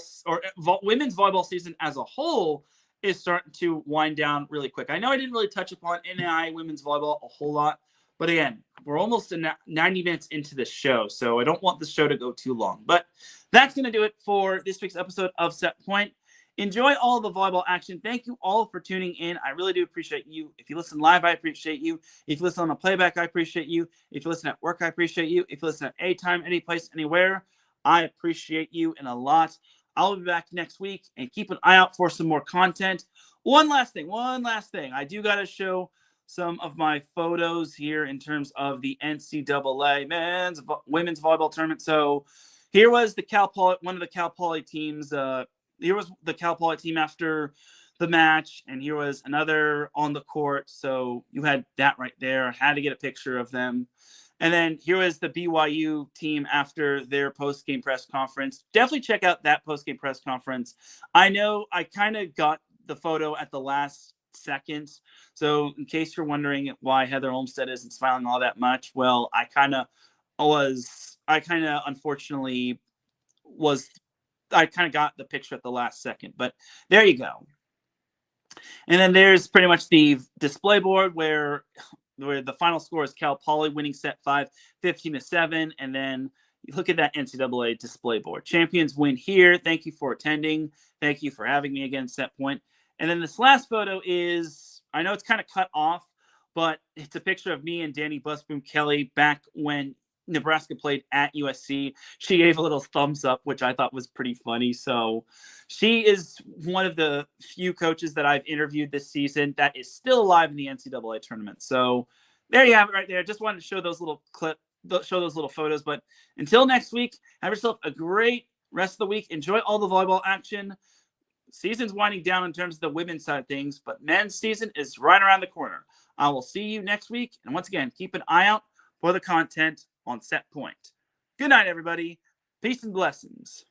women's volleyball season as a whole is starting to wind down really quick. I know I didn't really touch upon NAIA women's volleyball a whole lot, but again, we're almost 90 minutes into the show, so I don't want the show to go too long. But that's going to do it for this week's episode of Set Point. Enjoy all the volleyball action. Thank you all for tuning in. I really do appreciate you. If you listen live, I appreciate you. If you listen on a playback, I appreciate you. If you listen at work, I appreciate you. If you listen at any time, any place, anywhere, I appreciate you in a lot. I'll be back next week, and keep an eye out for some more content. One last thing. I do got to show some of my photos here in terms of the NCAA women's volleyball tournament. So here was one of the Cal Poly teams. Here was the Cal Poly team after the match, and here was another on the court. So you had that right there. I had to get a picture of them. And then here was the BYU team after their post-game press conference. Definitely check out that post-game press conference. I know I kind of got the photo at the last second. So in case you're wondering why Heather Olmstead isn't smiling all that much, well, I kind of got the picture at the last second, but there you go. And then there's pretty much the display board where the final score is Cal Poly winning set 5, 15-7. And then you look at that NCAA display board. Champions win here. Thank you for attending. Thank you for having me again, Set Point. And then this last photo is, I know it's kind of cut off, but it's a picture of me and Danny Busboom Kelly back when Nebraska played at USC. She gave a little thumbs up, which I thought was pretty funny. So she is one of the few coaches that I've interviewed this season that is still alive in the NCAA tournament. So there you have it right there. Just wanted to show those little photos. But until next week, have yourself a great rest of the week. Enjoy all the volleyball action. Season's winding down in terms of the women's side of things, but men's season is right around the corner. I will see you next week. And once again, keep an eye out for the content on Set Point. Good night, everybody. Peace and blessings.